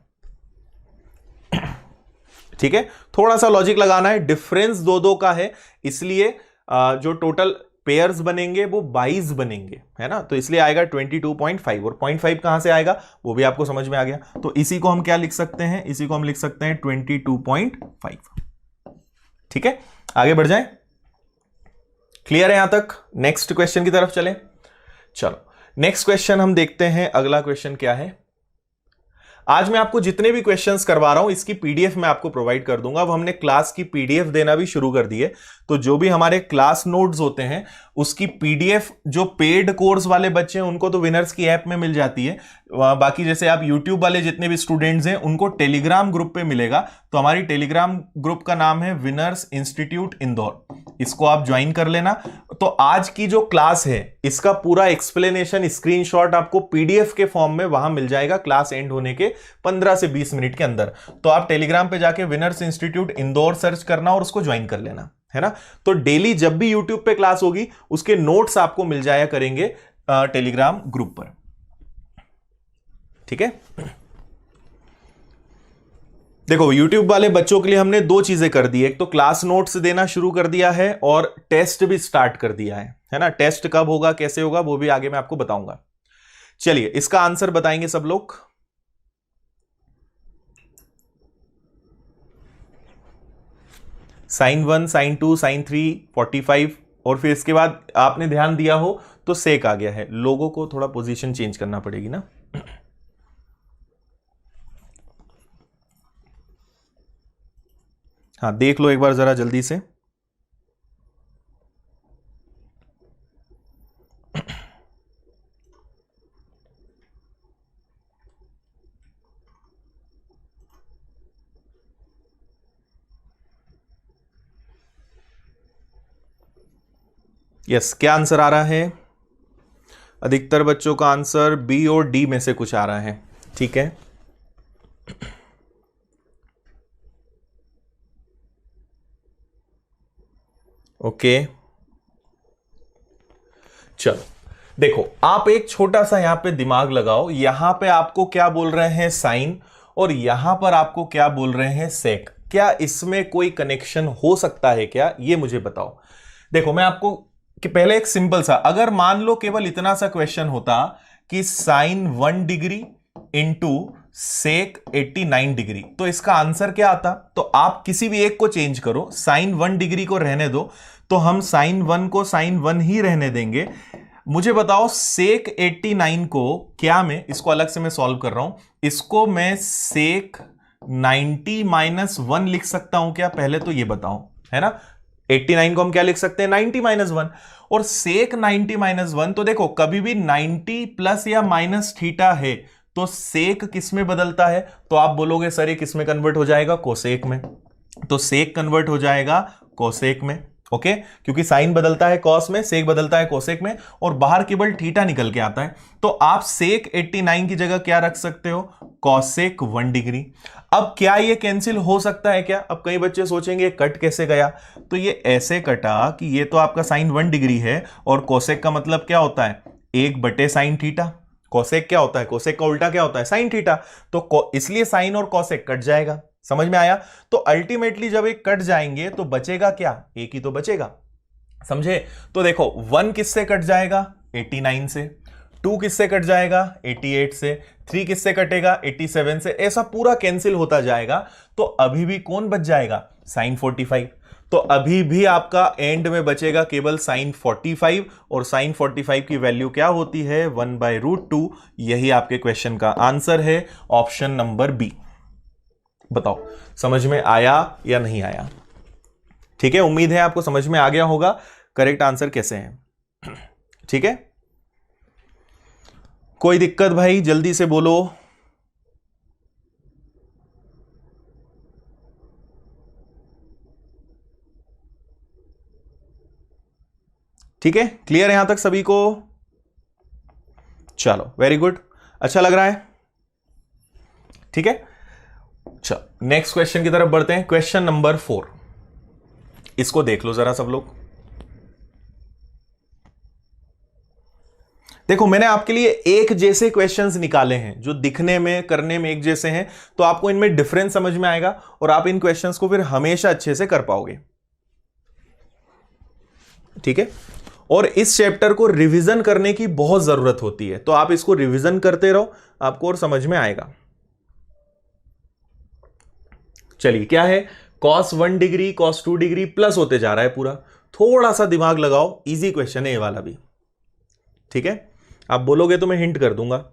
ठीक है, थोड़ा सा लॉजिक लगाना है, डिफरेंस 2-2 का है, इसलिए जो टोटल पेयर्स बनेंगे वो 22 बनेंगे, है ना, तो इसलिए आएगा 22.5, और 0.5 कहां से आएगा वो भी आपको समझ में आ गया। तो इसी को हम क्या लिख सकते हैं, इसी को हम लिख सकते हैं 22.5। ठीक है, आगे बढ़ जाएं, क्लियर है यहां तक। नेक्स्ट क्वेश्चन की तरफ चलें। चलो नेक्स्ट क्वेश्चन हम देखते हैं, अगला क्वेश्चन क्या है। आज मैं आपको जितने भी क्वेश्चंस करवा रहा हूं इसकी पीडीएफ मैं आपको प्रोवाइड कर दूंगा। अब हमने क्लास की पीडीएफ देना भी शुरू कर दी है, तो जो भी हमारे क्लास नोट्स होते हैं उसकी पीडीएफ जो पेड कोर्स वाले बच्चे हैं उनको तो विनर्स की ऐप में मिल जाती है, बाकी जैसे आप यूट्यूब वाले जितने भी स्टूडेंट्स हैं उनको टेलीग्राम ग्रुप पे मिलेगा। तो हमारी टेलीग्राम ग्रुप का नाम है विनर्स इंस्टीट्यूट इंदौर, इसको आप ज्वाइन कर लेना। तो आज की जो क्लास है इसका पूरा एक्सप्लेनेशन स्क्रीनशॉट आपको पीडीएफ के फॉर्म में वहां मिल जाएगा क्लास एंड होने के 15 से 20 मिनट के अंदर। तो आप टेलीग्राम पे जाके विनर्स इंस्टीट्यूट इंदौर सर्च करना और उसको ज्वाइन कर लेना, है ना। तो डेली जब भी यूट्यूब पे क्लास होगी उसके नोट्स आपको मिल जाया करेंगे टेलीग्राम ग्रुप पर। ठीक है, देखो यूट्यूब वाले बच्चों के लिए हमने 2 चीजें कर दी है, एक तो क्लास नोट्स देना शुरू कर दिया है और टेस्ट भी स्टार्ट कर दिया है ना। टेस्ट कब होगा कैसे होगा वो भी आगे मैं आपको बताऊंगा। चलिए इसका आंसर बताएंगे सब लोग। साइन 1 साइन 2 साइन 3 45, और फिर इसके बाद आपने ध्यान दिया हो तो सेक आ गया है। लोगों को थोड़ा पोजीशन चेंज करना पड़ेगी ना। हाँ देख लो एक बार जरा जल्दी से। यस, क्या आंसर आ रहा है? अधिकतर बच्चों का आंसर बी और डी में से कुछ आ रहा है। ठीक है, ओके चलो देखो, आप एक छोटा सा यहां पे दिमाग लगाओ। यहां पे आपको क्या बोल रहे हैं साइन, और यहां पर आपको क्या बोल रहे हैं सेक। क्या इसमें कोई कनेक्शन हो सकता है क्या, ये मुझे बताओ। देखो मैं आपको कि पहले एक सिंपल सा, अगर मान लो केवल इतना सा क्वेश्चन होता कि sine 1 degree into sec 89 degree, तो इसका आंसर क्या आता। तो आप किसी भी एक को चेंज करो, साइन 1 डिग्री को रहने दो, तो हम साइन 1 को साइन 1 ही रहने देंगे। मुझे बताओ सेक 89 को क्या, मैं इसको अलग से मैं सॉल्व कर रहा हूं, इसको मैं सेक 90 माइनस 1 लिख सकता हूं क्या? पहले तो ये बताओ, है ना। 89 को हम क्या लिख सकते हैं? 90 माइनस 1। और सेक 90 माइनस 1, तो देखो कभी भी 90 प्लस या माइनस थीटा है तो सेक किस में बदलता है? तो आप बोलोगे सर ये किस में कन्वर्ट हो जाएगा? कोसेक में। तो सेक कन्वर्ट हो जाएगा कोसेक में, ओके। क्योंकि साइन बदलता है कॉस में, सेक बदलता है कोसेक में, और बाहर केवल थीटा निकल के आता है। तो आप सेक 89 की जगह क्या रख सकते हो? Cosec 1 degree. अब क्या ये कैंसिल हो सकता है क्या? अब कई बच्चे सोचेंगे कट कैसे गया, तो ये ऐसे कटा कि ये तो आपका साइन 1 डिग्री है, और कोसेक का मतलब क्या होता है? 1/sin theta. कोसेक क्या होता है? कोसेक का उल्टा क्या होता है? Sine theta. तो इसलिए साइन और कोसेक कट जाएगा। समझ में आया? तो अल्टीमेटली जब एक कट जाएंगे तो बचेगा क्या? एक ही तो बचेगा, समझे? तो देखो 1 किससे कट जाएगा? 89 से। 2 किससे कट जाएगा? 88 से। 3 किससे कटेगा? 87 से। ऐसा पूरा कैंसिल होता जाएगा। तो अभी भी कौन बच जाएगा? साइन 45। तो अभी भी आपका एंड में बचेगा केवल साइन 45, और साइन 45 की वैल्यू क्या होती है? 1/√2। यही आपके क्वेश्चन का आंसर है, ऑप्शन नंबर बी। बताओ समझ में आया या नहीं आया? ठीक है, उम्मीद है आपको समझ में आ गया होगा करेक्ट आंसर कैसे है। ठीक है, कोई दिक्कत भाई? जल्दी से बोलो। ठीक है, क्लियर है यहां तक सभी को? चलो वेरी गुड, अच्छा लग रहा है। ठीक है, चलो नेक्स्ट क्वेश्चन की तरफ बढ़ते हैं। क्वेश्चन नंबर 4, इसको देख लो जरा सब लोग। देखो मैंने आपके लिए एक जैसे क्वेश्चंस निकाले हैं जो दिखने में करने में एक जैसे हैं, तो आपको इनमें डिफरेंस समझ में आएगा और आप इन क्वेश्चंस को फिर हमेशा अच्छे से कर पाओगे। ठीक है, और इस चैप्टर को रिवीजन करने की बहुत जरूरत होती है, तो आप इसको रिवीजन करते रहो, आपको और समझ में आएगा। चलिए क्या है? cos 1 degree cos 2 degree plus होते जा रहा है पूरा। थोड़ा सा दिमाग लगाओ, इजी क्वेश्चन है ये वाला भी। ठीक है, आप बोलोगे तो मैं हिंट कर दूंगा।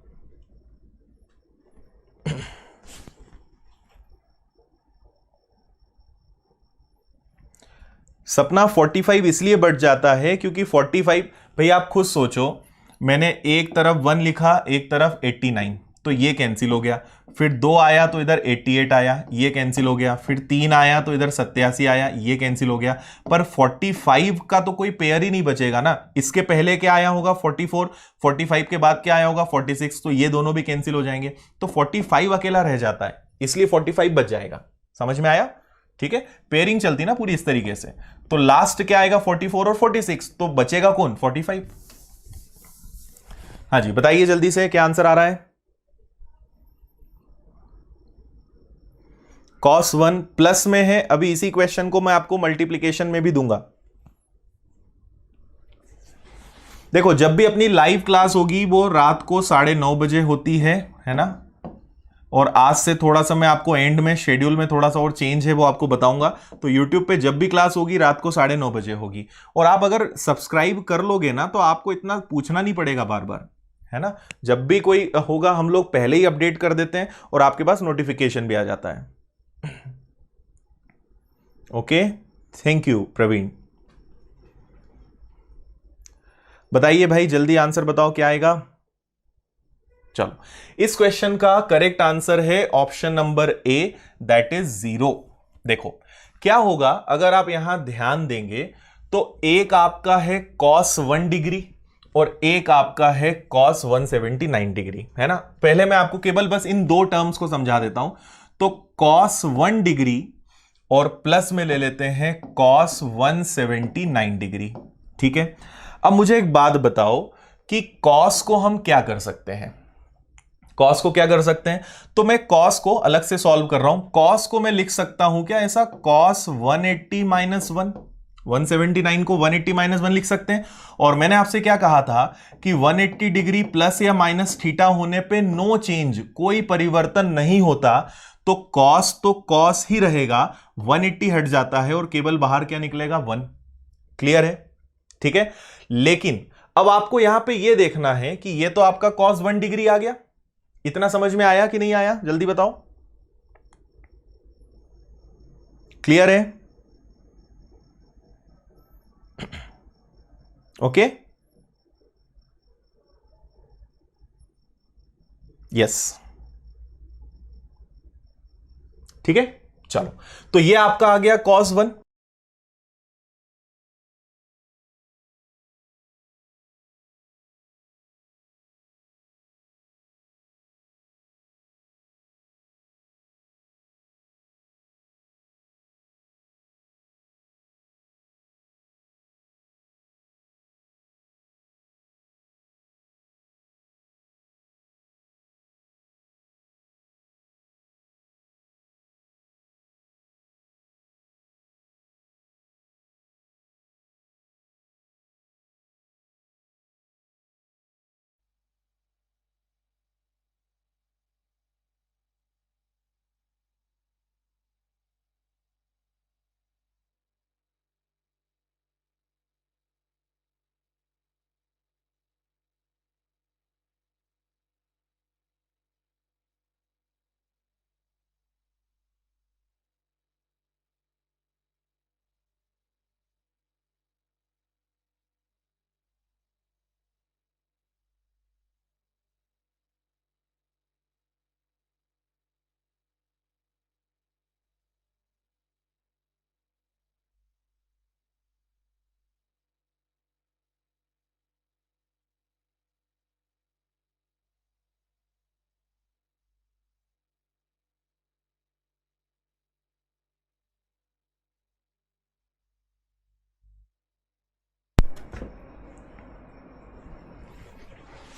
सपना 45 इसलिए बढ़ जाता है क्योंकि 45, भाई आप खुद सोचो, मैंने एक तरफ 1 लिखा, एक तरफ 89, तो ये कैंसिल हो गया। फिर 2 आया तो इधर 88 आया, ये कैंसिल हो गया। फिर 3 आया तो इधर 87 आया, ये कैंसिल हो गया। पर 45 का तो कोई पेयर ही नहीं बचेगा ना। इसके पहले क्या आया होगा? 44। 45 के बाद क्या आया होगा? 46। तो ये दोनों भी कैंसिल हो जाएंगे, तो 45 अकेला रह जाता है, इसलिए 45 बच जाएगा। समझ में आया? ठीक है, पेयरिंग चलती ना पूरी इस तरीके से। तो लास्ट क्या आएगा? 44 और 46, तो बचेगा कौन? 45। हाँ जी, बताइए जल्दी से क्या आंसर आ रहा है? cos 1 प्लस में है। अभी इसी क्वेश्चन को मैं आपको मल्टीप्लीकेशन में भी दूंगा। देखो जब भी अपनी लाइव क्लास होगी वो रात को 9:30 बजे होती है ना। और आज से थोड़ा सा मैं आपको एंड में शेड्यूल में थोड़ा सा और चेंज है वो आपको बताऊंगा। तो यूट्यूब पे जब भी क्लास होगी रात को 9:30 बजे होगी। और आप अगर सब्सक्राइब कर लोगे ना तो आपको इतना पूछना नहीं पड़ेगा बार बार, है ना। जब भी कोई होगा हम लोग पहले ही अपडेट कर देते हैं और आपके पास नोटिफिकेशन भी आ जाता है। Okay, thank you Praveen. बताइए भाई जल्दी आंसर बताओ क्या आएगा। चलो, इस क्वेश्चन का करेक्ट आंसर है option number A, that is 0। देखो क्या होगा अगर आप यहां ध्यान देंगे तो एक आपका है cos 1 डिग्री और एक आपका है cos 179 डिग्री, है ना। पहले मैं आपको केवल बस इन दो टर्म्स को समझा देता हूं। तो cos 1 डिग्री और प्लस में ले लेते हैं cos 179 डिग्री। ठीक है, अब मुझे एक बात बताओ कि cos को हम क्या कर सकते हैं? cos को क्या कर सकते हैं? तो मैं cos को अलग से सॉल्व कर रहा हूं। cos को मैं लिख सकता हूं क्या ऐसा? cos 180 माइनस 1, 179 को 180 माइनस 1 लिख सकते हैं। और मैंने आपसे क्या कहा था कि 180 डिग्री प्लस या माइनस थीटा होने पे नो चेंज, कोई परिवर्तन नहीं होता। तो cos ही रहेगा, 180 हट जाता है और केवल बाहर क्या निकलेगा? 1। क्लियर है? ठीक है, लेकिन अब आपको यहां पे यह देखना है कि यह तो आपका cos 1 डिग्री आ गया, इतना समझ में आया कि नहीं आया, जल्दी बताओ। क्लियर है? ओके, यस, ठीक है। चलो, तो ये आपका आ गया cos 1।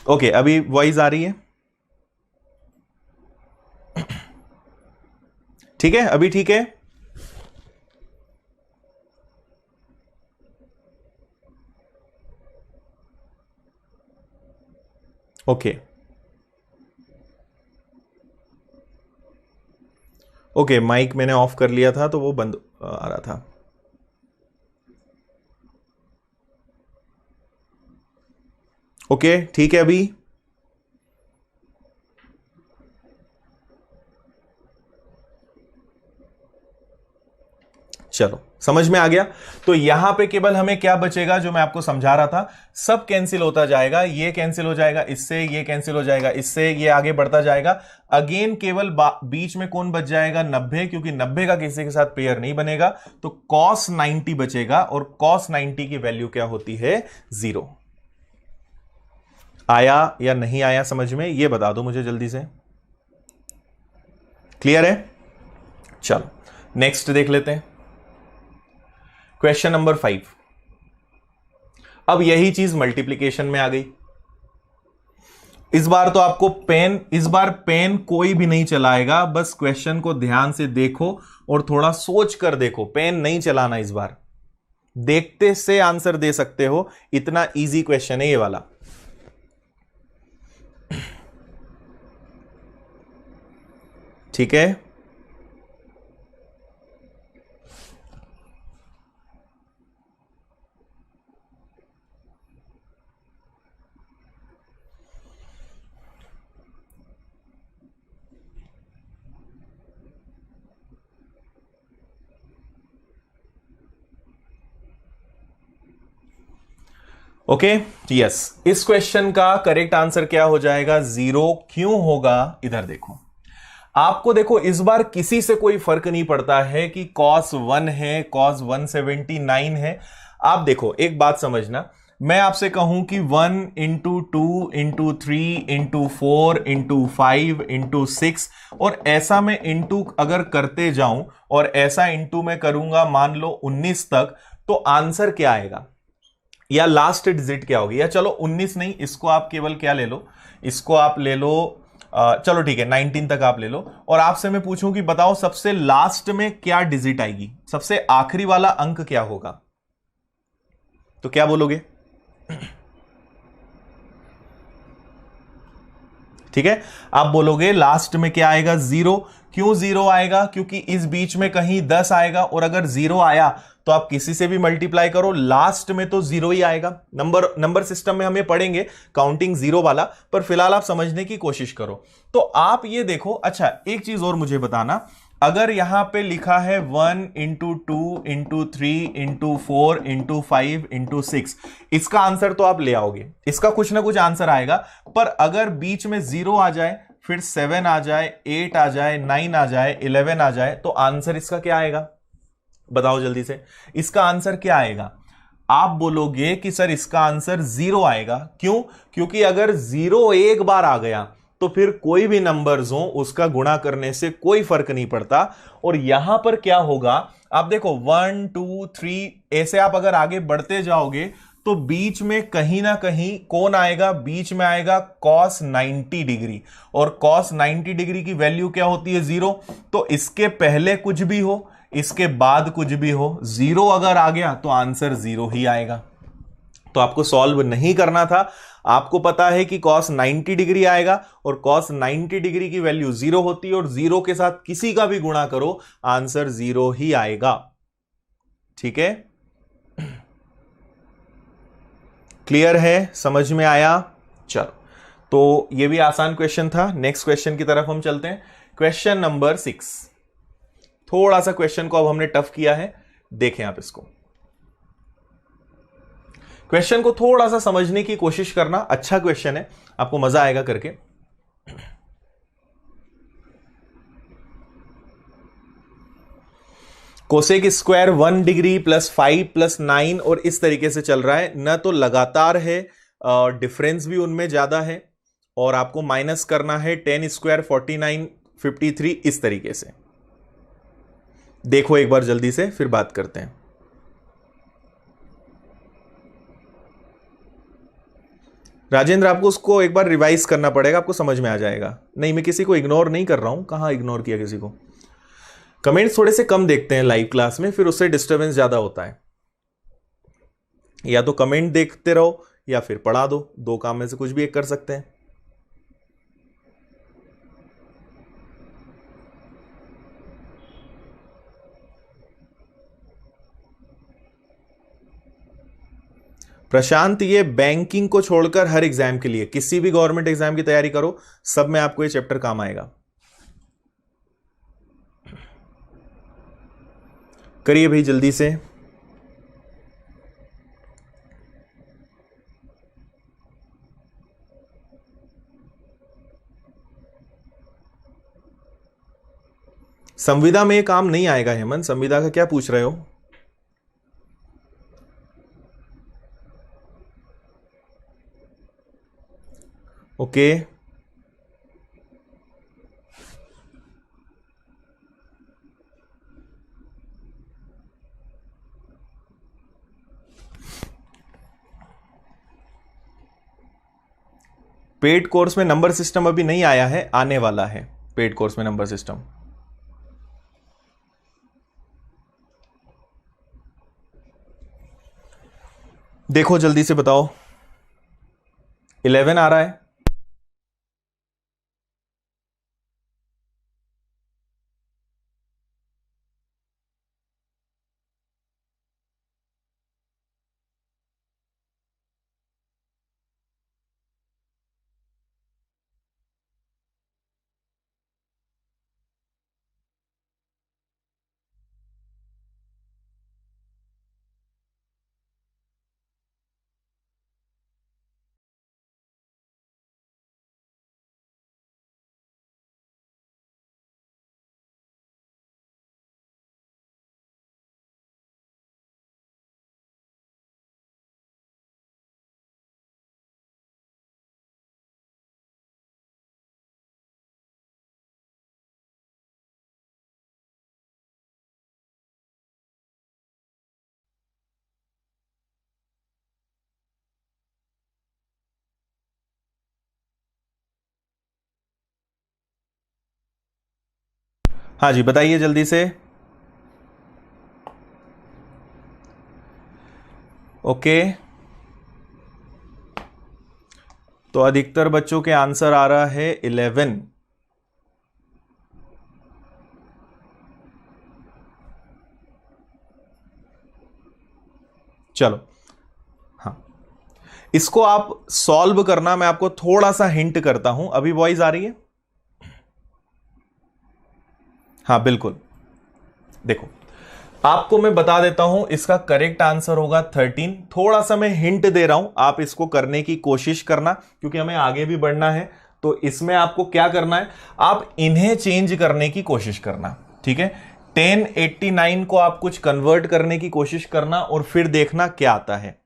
ओके, अभी वॉइस आ रही है? ठीक है, अभी ठीक है। ओके, ओके, माइक मैंने ऑफ कर लिया था तो वो बंद आ रहा था। ओके, ठीक है अभी। चलो, समझ में आ गया। तो यहां पे केवल हमें क्या बचेगा, जो मैं आपको समझा रहा था, सब कैंसिल होता जाएगा, ये कैंसिल हो जाएगा इससे, ये कैंसिल हो जाएगा इससे, ये आगे बढ़ता जाएगा। अगेन केवल बीच में कौन बच जाएगा, 90, क्योंकि 90 का किसी के साथ पेयर नहीं बनेगा, तो cos 90 बचेगा, और cos 90 की वैल्यू क्या होती है, 0। आया या नहीं आया समझ में, ये बता दो मुझे जल्दी से। क्लियर है? चलो, नेक्स्ट देख लेते हैं, क्वेश्चन नंबर 5। अब यही चीज मल्टीप्लीकेशन में आ गई। इस बार तो आपको इस बार पेन कोई भी नहीं चलाएगा, बस क्वेश्चन को ध्यान से देखो और थोड़ा सोच कर देखो, पेन नहीं चलाना इस बार, देखते से आंसर दे सकते हो, इतना इजी क्वेश्चन है ये वाला। ठीक है, ओके, यस। इस क्वेश्चन का करेक्ट आंसर क्या हो जाएगा, 0। क्यों होगा, इधर देखो, आपको देखो इस बार किसी से कोई फर्क नहीं पड़ता है कि cos 1 है, cos 179 है। आप देखो, एक बात समझना, मैं आपसे कहूं कि 1 into 2 into 3 into 4 into 5 into 6, और ऐसा मैं इंटू अगर करते जाऊं और ऐसा इंटू मैं करूंगा मान लो 19 तक, तो आंसर क्या आएगा, या लास्ट डिजिट क्या होगी, या चलो 19 नहीं, इसको आप केवल क्या ले लो, इसको आप ले लो, चलो ठीक है 19 तक आप ले लो, और आपसे मैं पूछूं कि बताओ सबसे लास्ट में क्या डिजिट आएगी, सबसे आखिरी वाला अंक क्या होगा, तो क्या बोलोगे? ठीक है, आप बोलोगे लास्ट में क्या आएगा, 0। क्यों 0 आएगा, क्योंकि इस बीच में कहीं 10 आएगा, और अगर 0 आया तो आप किसी से भी मल्टीप्लाई करो, लास्ट में तो जीरो ही आएगा। नंबर सिस्टम में हमें पढ़ेंगे काउंटिंग जीरो वाला, पर फिलहाल आप समझने की कोशिश करो। तो आप ये देखो, अच्छा एक चीज और मुझे बताना, अगर यहां पे लिखा है 1 into 2 into 3 into 4 into 5 into 6, इसका आंसर तो आप ले आओगे, इसका कुछ ना कुछ आंसर आएगा। पर अगर बीच में जीरो आ जाए, फिर 7 आ जाए, 8 आ जाए, 9 आ जाए, 11 आ जाए, तो आंसर इसका क्या आएगा? बताओ जल्दी से, इसका आंसर क्या आएगा? आप बोलोगे कि सर इसका आंसर जीरो आएगा। क्यों? क्योंकि अगर जीरो एक बार आ गया तो फिर कोई भी नंबर्स हो उसका गुणा करने से कोई फर्क नहीं पड़ता। और यहां पर क्या होगा, आप देखो 1 2 3 ऐसे आप अगर आगे बढ़ते जाओगे तो बीच में कहीं ना कहीं कौन आएगा? बीच में आएगा cos 90 डिग्री, और cos 90 डिग्री की वैल्यू क्या होती है? जीरो। तो इसके पहले कुछ भी हो, इसके बाद कुछ भी हो, जीरो अगर आ गया तो आंसर जीरो ही आएगा। तो आपको सॉल्व नहीं करना था, आपको पता है कि cos 90 डिग्री आएगा, और cos 90 डिग्री की वैल्यू जीरो होती है, और जीरो के साथ किसी का भी गुणा करो आंसर जीरो ही आएगा। ठीक है, क्लियर है? समझ में आया? चलो, तो ये भी आसान क्वेश्चन था। नेक्स्ट क्वेश्चन की तरफ हम चलते हैं। क्वेश्चन नंबर 6, थोड़ा सा क्वेश्चन को अब हमने टफ किया है, देखें आप इसको। क्वेश्चन को थोड़ा सा समझने की कोशिश करना, अच्छा क्वेश्चन है, आपको मजा आएगा करके। Cosec square 1 degree plus 5 plus 9 और इस तरीके से चल रहा है ना, तो लगातार है, डिफरेंस भी उनमें ज्यादा है, और आपको माइनस करना है 10 स्क्वायर 49 53 इस तरीके से। देखो एक बार जल्दी से, फिर बात करते हैं। राजेंद्र, आपको उसको एक बार रिवाइज करना पड़ेगा, आपको समझ में आ जाएगा। नहीं, मैं किसी को इग्नोर नहीं कर रहा हूं, कहां इग्नोर किया किसी को। कमेंट्स थोड़े से कम देखते हैं लाइव क्लास में, फिर उससे डिस्टरबेंस ज्यादा होता है। या तो कमेंट देखते रहो या फिर पढ़ा दो, दो काम में से कुछ भी एक कर सकते हैं। प्रशांत, ये बैंकिंग को छोड़कर हर एग्जाम के लिए, किसी भी गवर्नमेंट एग्जाम की तैयारी करो, सब में आपको ये चैप्टर काम आएगा। करिए भाई जल्दी से। संविदा में ये काम नहीं आएगा हेमंत, संविदा का क्या पूछ रहे हो? ओके, पेड कोर्स में नंबर सिस्टम अभी नहीं आया है, आने वाला है पेड कोर्स में नंबर सिस्टम। देखो जल्दी से बताओ, 11 आ रहा है। हाँ जी, बताइए जल्दी से। ओके, तो अधिकतर बच्चों के आंसर आ रहा है 11। चलो, हाँ, इसको आप सॉल्व करना, मैं आपको थोड़ा सा हिंट करता हूं। अभी वॉइस आ रही है? हाँ बिल्कुल। देखो, आपको मैं बता देता हूं, इसका करेक्ट आंसर होगा 13। थोड़ा सा मैं हिंट दे रहा हूं, आप इसको करने की कोशिश करना, क्योंकि हमें आगे भी बढ़ना है। तो इसमें आपको क्या करना है, आप इन्हें चेंज करने की कोशिश करना, ठीक है। 1089 को आप कुछ कन्वर्ट करने की कोशिश करना और फिर देखना क्या आता है,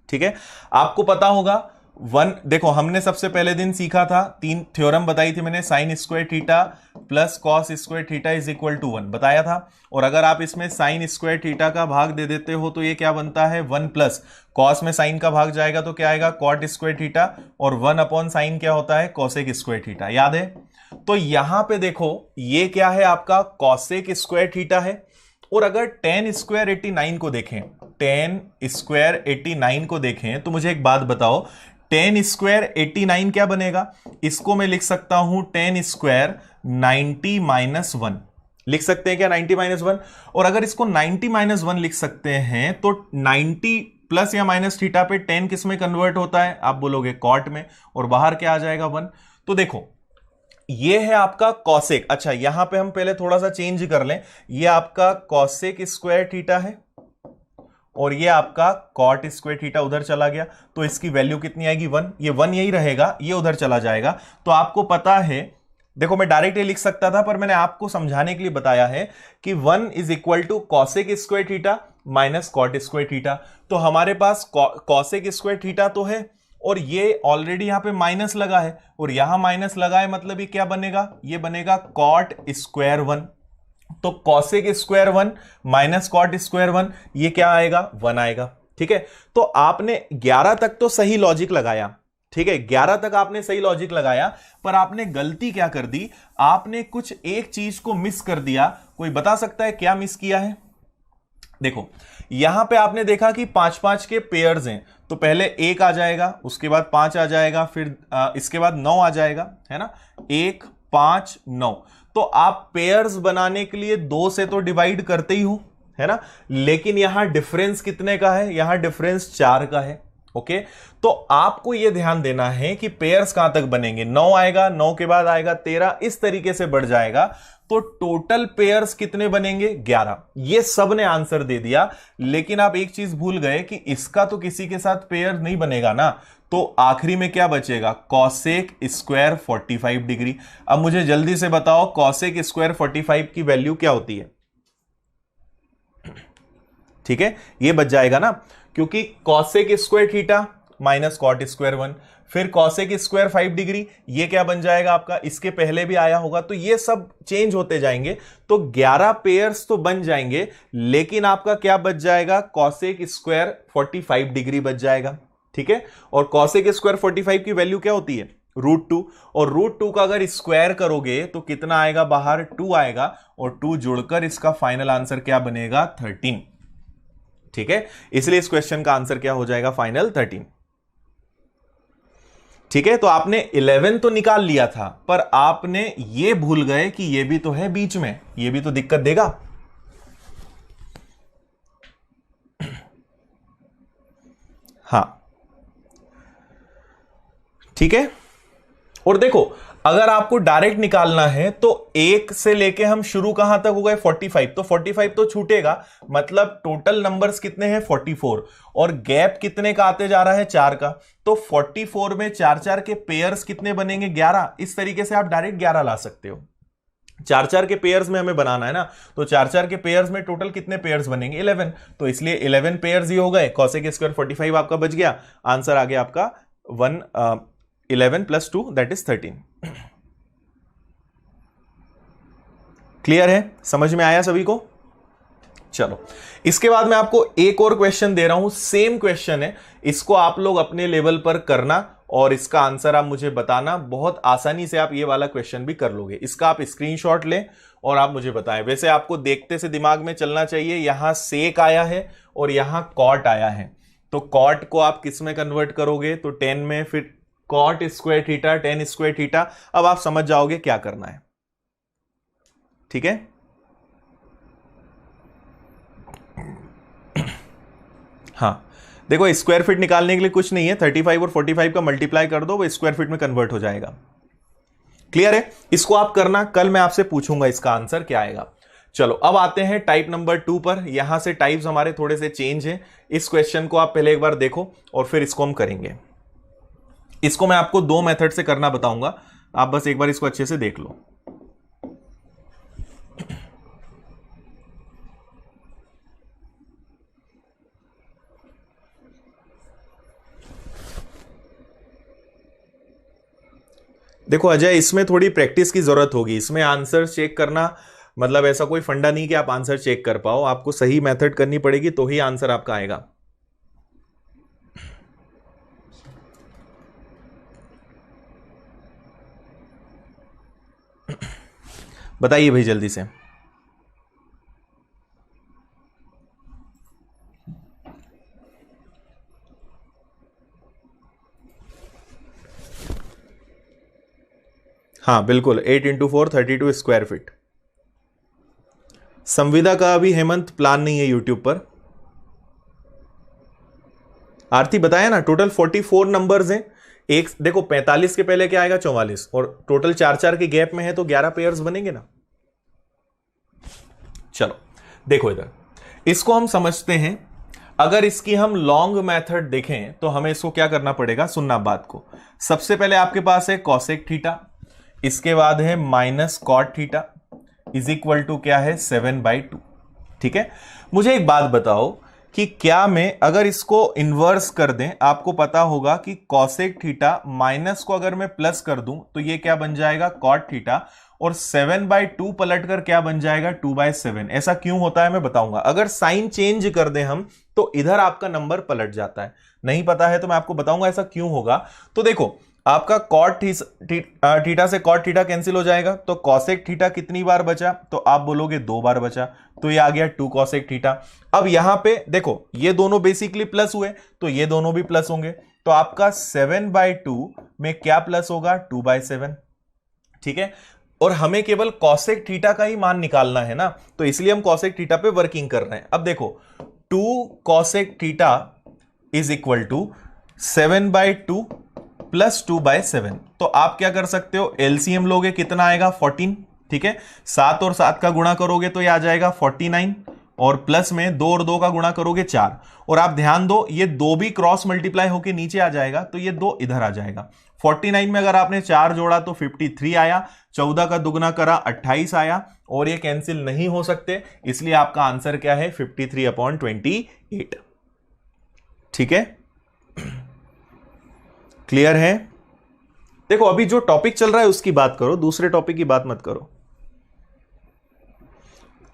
ठीक है। आपको पता होगा वन, देखो हमने सबसे पहले दिन सीखा था, 3 थ्योरम बताई थी मैंने, sine square theta plus cos square theta is equal to 1 बताया था। और अगर आप इसमें साइन स्क्वायर थीटा का भाग दे देते हो तो ये क्या बनता है, 1 प्लस कॉस में साइन का भाग जाएगा तो क्या आएगा, कॉट स्क्वायर थीटा, और 1 अपॉन साइन क्या होता है, कॉसेक स्क्वायर थीटा, याद है। तो यहां पे देखो ये क्या है, आपका कॉसेक स्क्वायर थीटा है। और अगर टेन स्क्वायर 89 को देखें, टेन स्क्वायर 89 को देखें, तो मुझे एक बात बताओ, टेन स्क्वायर 89 क्या बनेगा, इसको मैं लिख सकता हूं टेन स्क्वायर 90 माइनस 1, लिख सकते हैं क्या 90 माइनस 1। और अगर इसको 90 माइनस 1 लिख सकते हैं तो 90 प्लस या माइनस थीटा पे 10 किस में कन्वर्ट होता है, आप बोलोगे कॉट में, और बाहर क्या आ जाएगा 1। तो देखो ये है आपका कॉसेक। अच्छा, यहां पे हम पहले थोड़ा सा चेंज कर लें, ये आपका कॉसेक स्क्वायर थीटा है और ये आपका कॉट स्क्वायर थीटा उधर चला गया, तो इसकी वैल्यू कितनी आएगी, 1। ये 1 यही रहेगा, ये उधर चला जाएगा। तो आपको पता है, देखो मैं डायरेक्ट ये लिख सकता था, पर मैंने आपको समझाने के लिए बताया है कि 1 is equal to cosec square theta minus cot square theta. तो हमारे पास कॉसेक स्क्वायर थीटा तो है, और ये ऑलरेडी यहां पे माइनस लगा है, और यहां माइनस लगा है, मतलब ये क्या बनेगा, ये बनेगा कॉट स्क्वायर 1। तो cosec square 1 minus cot square 1, ये क्या आएगा, 1 आएगा, ठीक है। तो आपने 11 तक तो सही लॉजिक लगाया, ठीक है, 11 तक आपने सही लॉजिक लगाया, पर आपने गलती क्या कर दी, आपने कुछ एक चीज को मिस कर दिया। कोई बता सकता है क्या मिस किया है? देखो यहां पे आपने देखा कि 5-5 के पेयर्स हैं, तो पहले 1 आ जाएगा, उसके बाद 5 आ जाएगा, फिर इसके बाद 9 आ जाएगा, है ना, 1 5 9। तो आप पेयर्स बनाने के लिए 2 से तो डिवाइड करते ही हो, है ना, लेकिन यहां डिफरेंस कितने का है, यहां डिफरेंस 4 का है। ओके, तो आपको यह ध्यान देना है कि पेयर्स कहां तक बनेंगे, 9 आएगा, 9 के बाद आएगा 13, इस तरीके से बढ़ जाएगा। तो टोटल पेयर्स कितने बनेंगे, 11। ये सब ने आंसर दे दिया, लेकिन आप एक चीज भूल गए कि इसका तो किसी के साथ पेयर नहीं बनेगा ना। तो आखिरी में क्या बचेगा, कॉसेक स्क्वायर 45 डिग्री। अब मुझे जल्दी से बताओ कॉसेक स्क्वायर 45 की वैल्यू क्या होती है, ठीक है, ये बच जाएगा ना, क्योंकि cosec square theta minus cot square 1, फिर कॉसेक स्क्वायर 5 डिग्री, ये क्या बन जाएगा आपका, इसके पहले भी आया होगा, तो ये सब चेंज होते जाएंगे। तो 11 पेयर्स तो बन जाएंगे, लेकिन आपका क्या बच जाएगा, कॉसेक स्क्वायर 45 डिग्री बच जाएगा, ठीक है। और कॉसेक स्क्वायर 45 की वैल्यू क्या होती है, √2, और √2 का अगर स्क्वायर करोगे तो कितना आएगा, बाहर 2 आएगा, और 2 जुड़कर इसका फाइनल आंसर क्या बनेगा, 13, ठीक है। इसलिए इस क्वेश्चन का आंसर क्या हो जाएगा, फाइनल 13, ठीक है। तो आपने 11 तो निकाल लिया था, पर आपने ये भूल गए कि ये भी तो है बीच में, ये भी तो दिक्कत देगा। हाँ ठीक है। और देखो अगर आपको डायरेक्ट निकालना है तो 1 से लेके हम शुरू कहां तक हो गए, 45, तो 45 तो छूटेगा, मतलब टोटल नंबर्स कितने हैं, 44, और गैप कितने का आते जा रहा है, 4 का। तो 44 में 4-4 के पेयर्स कितने बनेंगे, 11। इस तरीके से आप डायरेक्ट 11 ला सकते हो। 4-4 के पेयर्स में हमें बनाना है ना, तो 4-4 के पेयर्स में टोटल कितने पेयर्स बनेंगे, 11। तो इसलिए 11 पेयर्स ही हो गए, कॉसेक स्क्वायर 45 आपका बच गया, आंसर आ गया आपका 11 + 2 दैट इज 13। क्लियर है, समझ में आया सभी को? चलो इसके बाद मैं आपको एक और क्वेश्चन दे रहा हूं, सेम क्वेश्चन है, इसको आप लोग अपने लेवल पर करना और इसका आंसर आप मुझे बताना। बहुत आसानी से आप ये वाला क्वेश्चन भी कर लोगे। इसका आप स्क्रीनशॉट लें और आप मुझे बताएं। वैसे आपको देखते से दिमाग में चलना चाहिए, यहां सेक आया है और यहां कॉट आया है, तो कॉट को आप किस में कन्वर्ट करोगे, तो 10 में, फिर cot square theta 10 square theta. अब आप समझ जाओगे क्या करना है, ठीक है। हाँ देखो, स्क्वायर फीट निकालने के लिए कुछ नहीं है, 35 और 45 का मल्टीप्लाई कर दो, वो स्क्वायर फीट में कन्वर्ट हो जाएगा। क्लियर है? इसको आप करना, कल मैं आपसे पूछूंगा इसका आंसर क्या आएगा। चलो अब आते हैं टाइप नंबर 2 पर। यहां से टाइप्स हमारे थोड़े से चेंज हैं। इस क्वेश्चन को आप पहले एक बार देखो और फिर इसको हम करेंगे। इसको मैं आपको 2 मेथड से करना बताऊंगा, आप बस एक बार इसको अच्छे से देख लो। देखो अजय, इसमें थोड़ी प्रैक्टिस की जरूरत होगी। इसमें आंसर चेक करना मतलब ऐसा कोई फंडा नहीं कि आप आंसर चेक कर पाओ, आपको सही मेथड करनी पड़ेगी तो ही आंसर आपका आएगा। बताइए भाई जल्दी से। हाँ बिल्कुल, 8 इंटू 4 32 स्क्वायर फीट। संविदा का अभी हेमंत प्लान नहीं है यूट्यूब पर। आरती बताया ना, टोटल 44 नंबर्स हैं। एक देखो 45 के पहले क्या आएगा, 44, और टोटल 4-4 के गैप में है तो 11 पेयर्स बनेंगे ना। चलो देखो इधर, इसको हम समझते हैं। अगर इसकी हम लॉन्ग मेथड देखें तो हमें इसको क्या करना पड़ेगा, सुनना बात को। सबसे पहले आपके पास है कॉसेक थीटा, इसके बाद है minus cot theta is equal to क्या है 7/2। ठीक है, मुझे एक बात बताओ कि क्या मैं अगर इसको इन्वर्स कर दें, आपको पता होगा कि कॉसेक थीटा माइनस को अगर मैं प्लस कर दूं तो ये क्या बन जाएगा कॉट थीटा, और 7/2 पलट कर क्या बन जाएगा 2/7। ऐसा क्यों होता है मैं बताऊंगा। अगर साइन चेंज कर दें हम तो इधर आपका नंबर पलट जाता है। नहीं पता है तो मैं आपको बताऊंगा ऐसा क्यों होगा। तो देखो आपका कॉट थीटा से कॉट थीटा कैंसिल हो जाएगा, तो कॉसेक थीटा कितनी बार बचा, तो आप बोलोगे 2 बार बचा, तो ये आ गया 2 कॉसेक थीटा। अब यहां पे देखो ये दोनों बेसिकली प्लस हुए तो ये दोनों भी प्लस होंगे, तो आपका 7/2 में क्या प्लस होगा 2/7। ठीक है, और हमें केवल कॉसेक थीटा का ही मान निकालना है ना, तो इसलिए हम कॉसेक थीटा पे वर्किंग कर रहे हैं। अब देखो 2 cosec theta is equal to 7/2 plus 2/7। तो आप क्या कर सकते हो, एलसीएम लोगे कितना आएगा 14। ठीक है, 7 और 7 का गुणा करोगे तो ये आ जाएगा 49, और प्लस में 2 और 2 का गुणा करोगे 4। और आप ध्यान दो ये 2 भी क्रॉस मल्टीप्लाई होके नीचे आ जाएगा, तो ये 2 इधर आ जाएगा। 49 में अगर आपने 4 जोड़ा तो 53 आया, 14 का दुगना करा 28 आया, और ये कैंसिल नहीं हो सकते, इसलिए आपका आंसर क्या है 53/28। ठीक है, क्लियर है? देखो अभी जो टॉपिक चल रहा है उसकी बात करो, दूसरे टॉपिक की बात मत करो।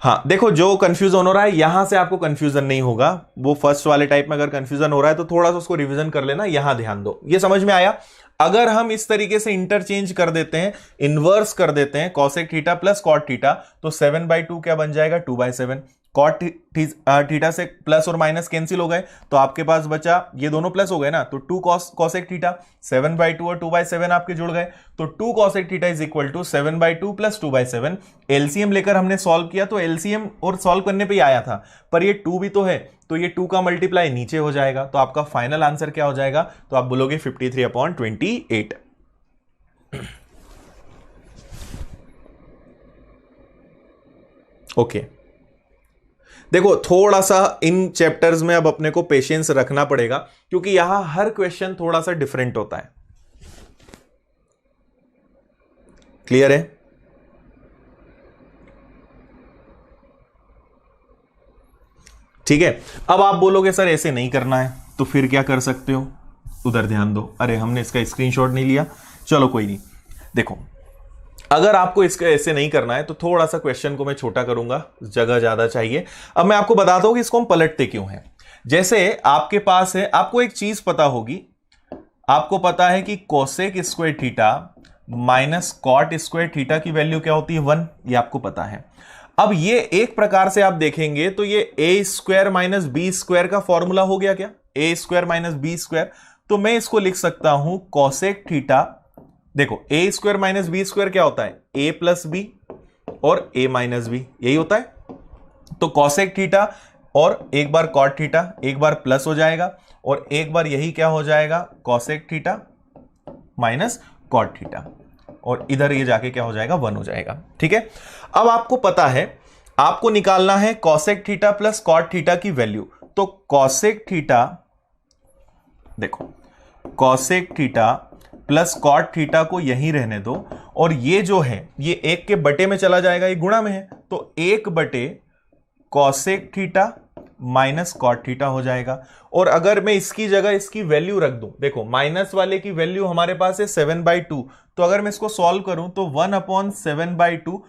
हाँ देखो, जो कंफ्यूजन हो रहा है यहां से आपको कंफ्यूजन नहीं होगा। वो फर्स्ट वाले टाइप में अगर कंफ्यूजन हो रहा है तो थोड़ा सा उसको रिवीजन कर लेना, यहां ध्यान दो। ये समझ में आया? अगर हम इस तरीके से इंटरचेंज कर देते हैं, इन्वर्स कर देते हैं cosec theta plus cot theta, तो 7/2 क्या बन जाएगा 2/7। कॉट थीटा से प्लस और माइनस कैंसिल हो गए, तो आपके पास बचा, ये दोनों प्लस हो गए ना, तो 2 कॉसेक थीटा, 7/2 और 2/7 आपके जुड़ गए, तो 2 cosec theta is equal to 7/2 plus 2/7। LCM लेकर हमने सॉल्व किया तो एलसीएम और सॉल्व करने पे ही आया था, पर ये 2 भी तो है, तो ये 2 का मल्टीप्लाई नीचे हो जाएगा, तो आपका फाइनल आंसर क्या हो जाएगा, तो आप बोलोगे 53/28। ओके देखो थोड़ा सा इन चैप्टर्स में अब अपने को पेशेंस रखना पड़ेगा, क्योंकि यहां हर क्वेश्चन थोड़ा सा डिफरेंट होता है। क्लियर है? ठीक है, अब आप बोलोगे सर ऐसे नहीं करना है, तो फिर क्या कर सकते हो, उधर ध्यान दो। अरे हमने इसका स्क्रीनशॉट नहीं लिया, चलो कोई नहीं। देखो अगर आपको इसका ऐसे नहीं करना है तो थोड़ा सा क्वेश्चन को मैं छोटा करूंगा, जगह ज्यादा चाहिए। अब मैं आपको बताता हूं कि इसको हम पलटते क्यों हैं। जैसे आपके पास है, आपको एक चीज पता होगी, आपको पता है कि cosec square theta minus cot square theta की वैल्यू क्या होती है 1, ये आपको पता है। अब ये एक प्रकार से आप देखेंगे तो ये ए स्क्वायर माइनस बी स्क्वायर का फॉर्मूला हो गया क्या, ए स्क्वायर माइनस बी स्क्वायर। तो मैं इसको लिख सकता हूं कोसेक थीटा, देखो ए स्क्वायर माइनस बी स्क्वायर क्या होता है, ए प्लस बी और ए माइनस बी, यही होता है। तो कॉसेक थीटा और एक बार कॉट थीटा, एक बार प्लस हो जाएगा और एक बार यही क्या हो जाएगा cosec theta minus cot theta, और इधर ये जाके क्या हो जाएगा 1 हो जाएगा। ठीक है, अब आपको पता है आपको निकालना है cosec theta plus cot theta की वैल्यू। तो कॉसेक थीटा, देखो cosec theta plus cot theta को यहीं रहने दो, और ये जो है ये एक के बटे में चला जाएगा, ये गुणा में है, तो 1 बटे cosec theta minus cot theta हो जाएगा। और अगर मैं इसकी जगह इसकी वैल्यू रख दूं, देखो माइनस वाले की वैल्यू हमारे पास है 7/2, तो अगर मैं इसको सॉल्व करूं तो 1/7/2,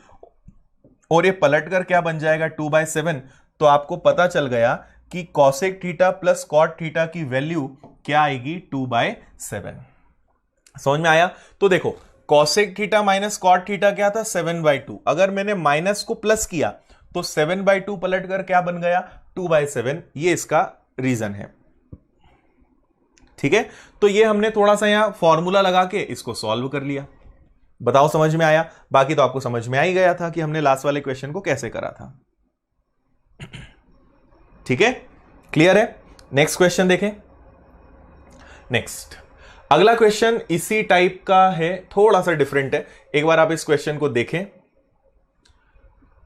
और ये पलट कर क्या बन जाएगा 2/7। तो आपको पता चल गया कि cosec theta plus cot theta की वैल्यू क्या आएगी 2/7। समझ में आया? तो देखो cosec theta minus cot theta क्या था 7/2, अगर मैंने माइनस को प्लस किया तो 7/2 पलट कर क्या बन गया 2/7। ये इसका रीजन है। ठीक है, तो ये हमने थोड़ा सा यहां फॉर्मूला लगा के इसको सॉल्व कर लिया। बताओ समझ में आया? बाकी तो आपको समझ में आ ही गया था कि हमने लास्ट वाले क्वेश्चन को कैसे करा था। ठीक है, क्लियर है? नेक्स्ट क्वेश्चन देखें। नेक्स्ट अगला क्वेश्चन इसी टाइप का है, थोड़ा सा डिफरेंट है। एक बार आप इस क्वेश्चन को देखें,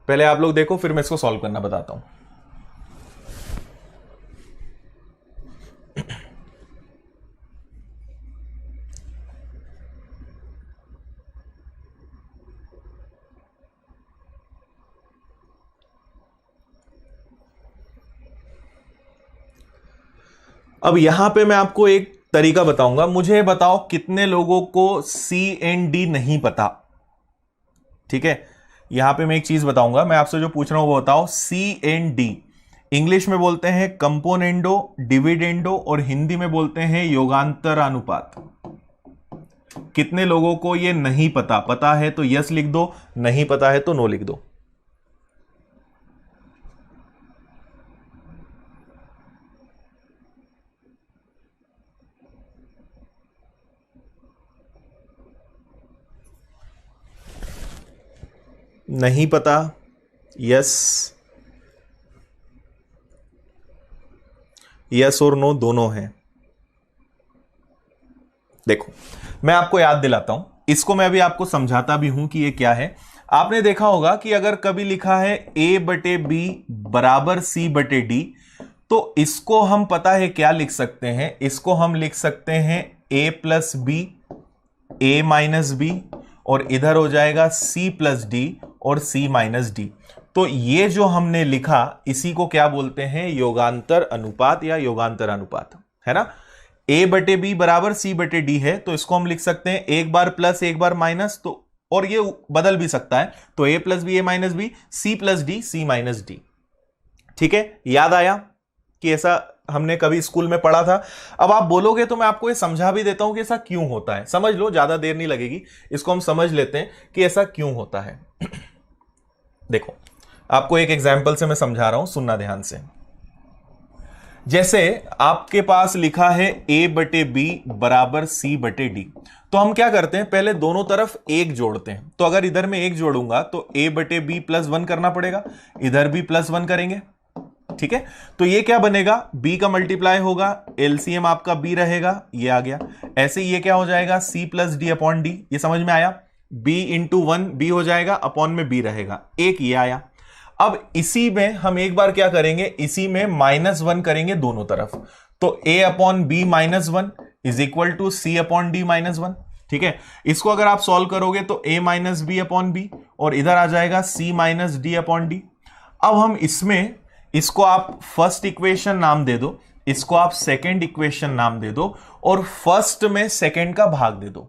पहले आप लोग देखो फिर मैं इसको सॉल्व करना बताता हूं। अब यहां पे मैं आपको एक तरीका बताऊंगा। मुझे बताओ कितने लोगों को सी एंड डी नहीं पता? ठीक है, यहां पे मैं एक चीज बताऊंगा, मैं आपसे जो पूछ रहा हूं वो बताओ। सी एंड डी इंग्लिश में बोलते हैं कंपोनेंडो, डिविडेंडो, और हिंदी में बोलते हैं योगांतर अनुपात। कितने लोगों को ये नहीं पता? पता है तो यस लिख दो, नहीं पता है तो नो लिख दो। नहीं पता यस, यस और नो दोनों हैं। देखो मैं आपको याद दिलाता हूं, इसको मैं अभी आपको समझाता भी हूं कि ये क्या है। आपने देखा होगा कि अगर कभी लिखा है a/b बराबर c/d, तो इसको हम पता है क्या लिख सकते हैं, इसको हम लिख सकते हैं a+b, a-b, और इधर हो जाएगा c+d और c-d। तो ये जो हमने लिखा इसी को क्या बोलते हैं योगांतर अनुपात या योगांतर अनुपात, है ना। a/b बराबर c/d है, तो इसको हम लिख सकते हैं एक बार प्लस एक बार माइनस, तो और ये बदल भी सकता है, तो a+b a-b c+d c-d। ठीक है, याद आया कि ऐसा हमने कभी स्कूल में पढ़ा था। अब आप बोलोगे तो मैं आपको ये समझा भी देता हूं कि ऐसा क्यों होता है। समझ लो, ज्यादा देर नहीं लगेगी, इसको हम समझ लेते हैं कि ऐसा क्यों होता है। देखो आपको एक एग्जाम्पल से मैं समझा रहा हूं, सुनना ध्यान से। जैसे आपके पास लिखा है a/b बराबर c/d, तो हम क्या करते हैं पहले दोनों तरफ एक जोड़ते हैं। तो अगर इधर मैं एक जोड़ूंगा तो a/b +1 करना पड़ेगा, इधर भी +1 करेंगे। ठीक है, तो ये क्या बनेगा b का मल्टीप्लाई होगा, एलसीएम आपका b रहेगा, ये आ गया। ऐसे ये क्या हो जाएगा c+d/d, ये समझ में आया। b × 1 b हो जाएगा, अपॉन में b रहेगा, एक ये आया। अब इसी में हम एक बार क्या करेंगे, इसी में -1 करेंगे दोनों तरफ, तो a/b -1 is equal to c/d -1। ठीक है, इसको अगर आप सॉल्व करोगे तो a - b/b, और इधर आ जाएगा c - d/d। अब हम इसमें इसको आप फर्स्ट इक्वेशन नाम दे दो, इसको आप सेकंड इक्वेशन नाम दे दो, और फर्स्ट में सेकंड का भाग दे दो,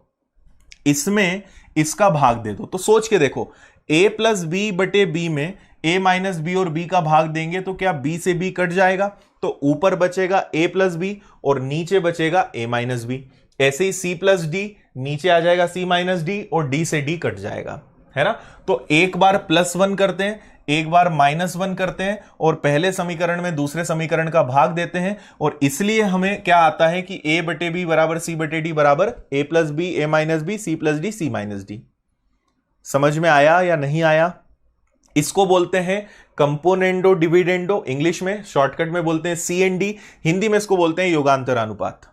इसमें इसका भाग दे दो। तो सोच के देखो, a+b/b में a - b और b का भाग देंगे तो क्या b से b कट जाएगा, तो ऊपर बचेगा a+b और नीचे बचेगा a - b। ऐसे ही c+d नीचे आ जाएगा c - d और d से d कट जाएगा, है ना। तो एक बार +1 करते हैं, एक बार -1 करते हैं, और पहले समीकरण में दूसरे समीकरण का भाग देते हैं, और इसलिए हमें क्या आता है कि a/b बराबर c/d बराबर a+b a-b c+d c-d। समझ में आया या नहीं आया? इसको बोलते हैं कंपोनेंडो डिविडेंडो, इंग्लिश में शॉर्टकट में बोलते हैं CND, हिंदी में इसको बोलते हैं योगांतर अनुपात।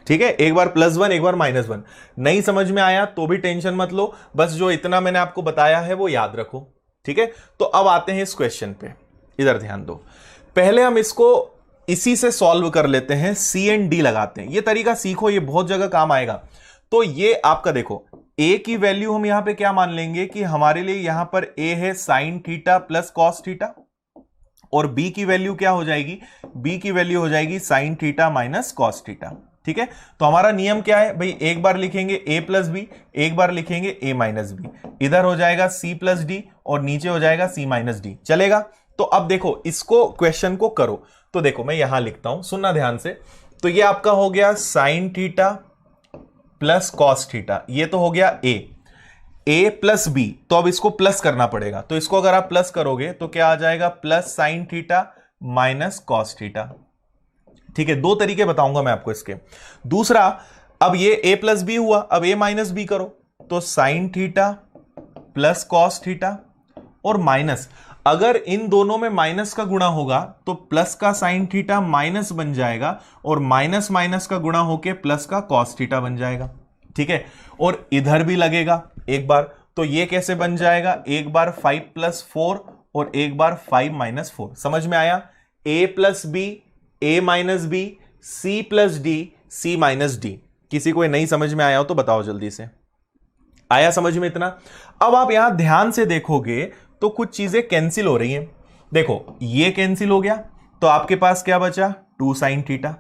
ठीक है, एक बार +1 एक बार -1। नहीं समझ में आया तो भी टेंशन मत लो, बस जो इतना मैंने आपको बताया है वो याद रखो। ठीक है, तो अब आते हैं इस क्वेश्चन पे, इधर ध्यान दो। पहले हम इसको इसी से सॉल्व कर लेते हैं, CND लगाते हैं। ये तरीका सीखो, ये बहुत जगह काम आएगा। तो ये आपका देखो, a की वैल्यू हम यहां पे क्या मान लेंगे कि हमारे लिए यहां पर a है sin theta plus cos theta, और b की वैल्यू क्या हो जाएगी, b की वैल्यू हो जाएगी sin theta minus cos theta. ठीक है, तो हमारा नियम क्या है भाई, एक बार लिखेंगे a प्लस बी, एक बार लिखेंगे a माइनस बी, इधर हो जाएगा c प्लस डी और नीचे हो जाएगा c माइनस डी। चलेगा? तो अब देखो इसको, क्वेश्चन को करो। तो देखो मैं यहां लिखता हूं, सुनना ध्यान से। तो ये आपका हो गया sin theta plus cos theta, ये तो हो गया a प्लस बी। तो अब इसको प्लस करना पड़ेगा, तो इसको अगर आप प्लस करोगे तो क्या आ जाएगा, plus sin theta minus cos theta. ठीक है, दो तरीके बताऊंगा मैं आपको इसके। दूसरा, अब ये a प्लस बी हुआ, अब a माइनस बी करो, तो sin theta plus cos theta और माइनस, अगर इन दोनों में माइनस का गुणा होगा तो प्लस का sin थीटा माइनस बन जाएगा और माइनस माइनस का गुणा होके प्लस का cos थीटा बन जाएगा। ठीक है, और इधर भी लगेगा एक बार, तो ये कैसे बन जाएगा, एक बार 5 + 4 और एक बार 5 - 4। समझ में आया? a plus B, a minus B, c plus D, c minus D. किसी को नहीं समझ में आया हो तो बताओ जल्दी से, आया समझ में इतना? अब आप यहां ध्यान से देखोगे तो कुछ चीजें कैंसिल हो रही हैं। देखो ये कैंसिल हो गया, तो आपके पास क्या बचा, 2 sin theta.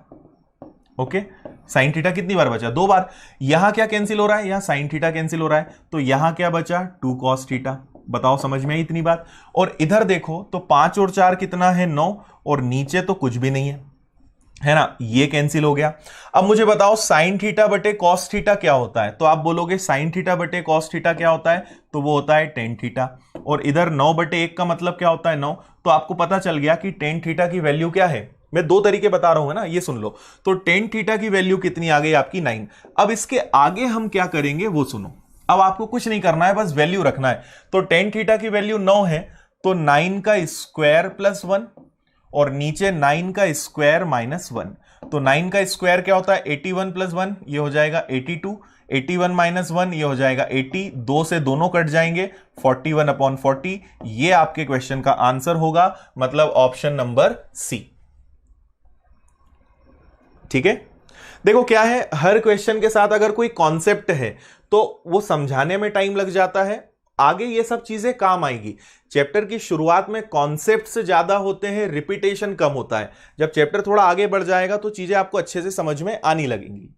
Okay, sin theta कितनी बार बचा, 2 बार। यहां क्या कैंसिल हो रहा है, यहां sin थीटा कैंसिल हो रहा है, तो यहां क्या बचा, 2 cos थीटा। बताओ समझ में आई इतनी बात? और इधर देखो तो 5 और 4 कितना है, 9, और नीचे तो कुछ भी नहीं है ना, ये कैंसिल हो गया। अब मुझे बताओ sin थीटा बटे cos थीटा क्या होता है, तो आप बोलोगे sin थीटा बटे cos थीटा क्या होता है, तो वो होता है tan थीटा। और इधर 9/1 का मतलब क्या होता है, 9। तो आपको पता चल गया कि tan थीटा की वैल्यू क्या है। मैं दो तरीके बता रहा हूं ना, ये सुन लो। तो tan थीटा की वैल्यू कितनी आ गई आपकी, 9। अब इसके आगे हम क्या करेंगे वो सुनो। अब आपको कुछ नहीं करना है, बस वैल्यू रखना है। तो tan थीटा की वैल्यू 9 है, तो 9 का स्क्वायर प्लस 1 और नीचे 9 का स्क्वायर माइनस 1। तो 9 का स्क्वायर क्या होता है, 81 + 1 ये हो जाएगा 82, 81 - 1 ये हो जाएगा 80, 2 से दोनों कट जाएंगे, 41/40। ये आपके क्वेश्चन का आंसर होगा, मतलब ऑप्शन नंबर सी। ठीक है, देखो क्या है, हर क्वेश्चन के साथ अगर कोई कॉन्सेप्ट है तो वो समझाने में टाइम लग जाता है, आगे ये सब चीजें काम आएगी। चैप्टर की शुरुआत में कॉन्सेप्ट से ज्यादा होते हैं, रिपीटेशन कम होता है। जब चैप्टर थोड़ा आगे बढ़ जाएगा तो चीजें आपको अच्छे से समझ में आने लगेंगी।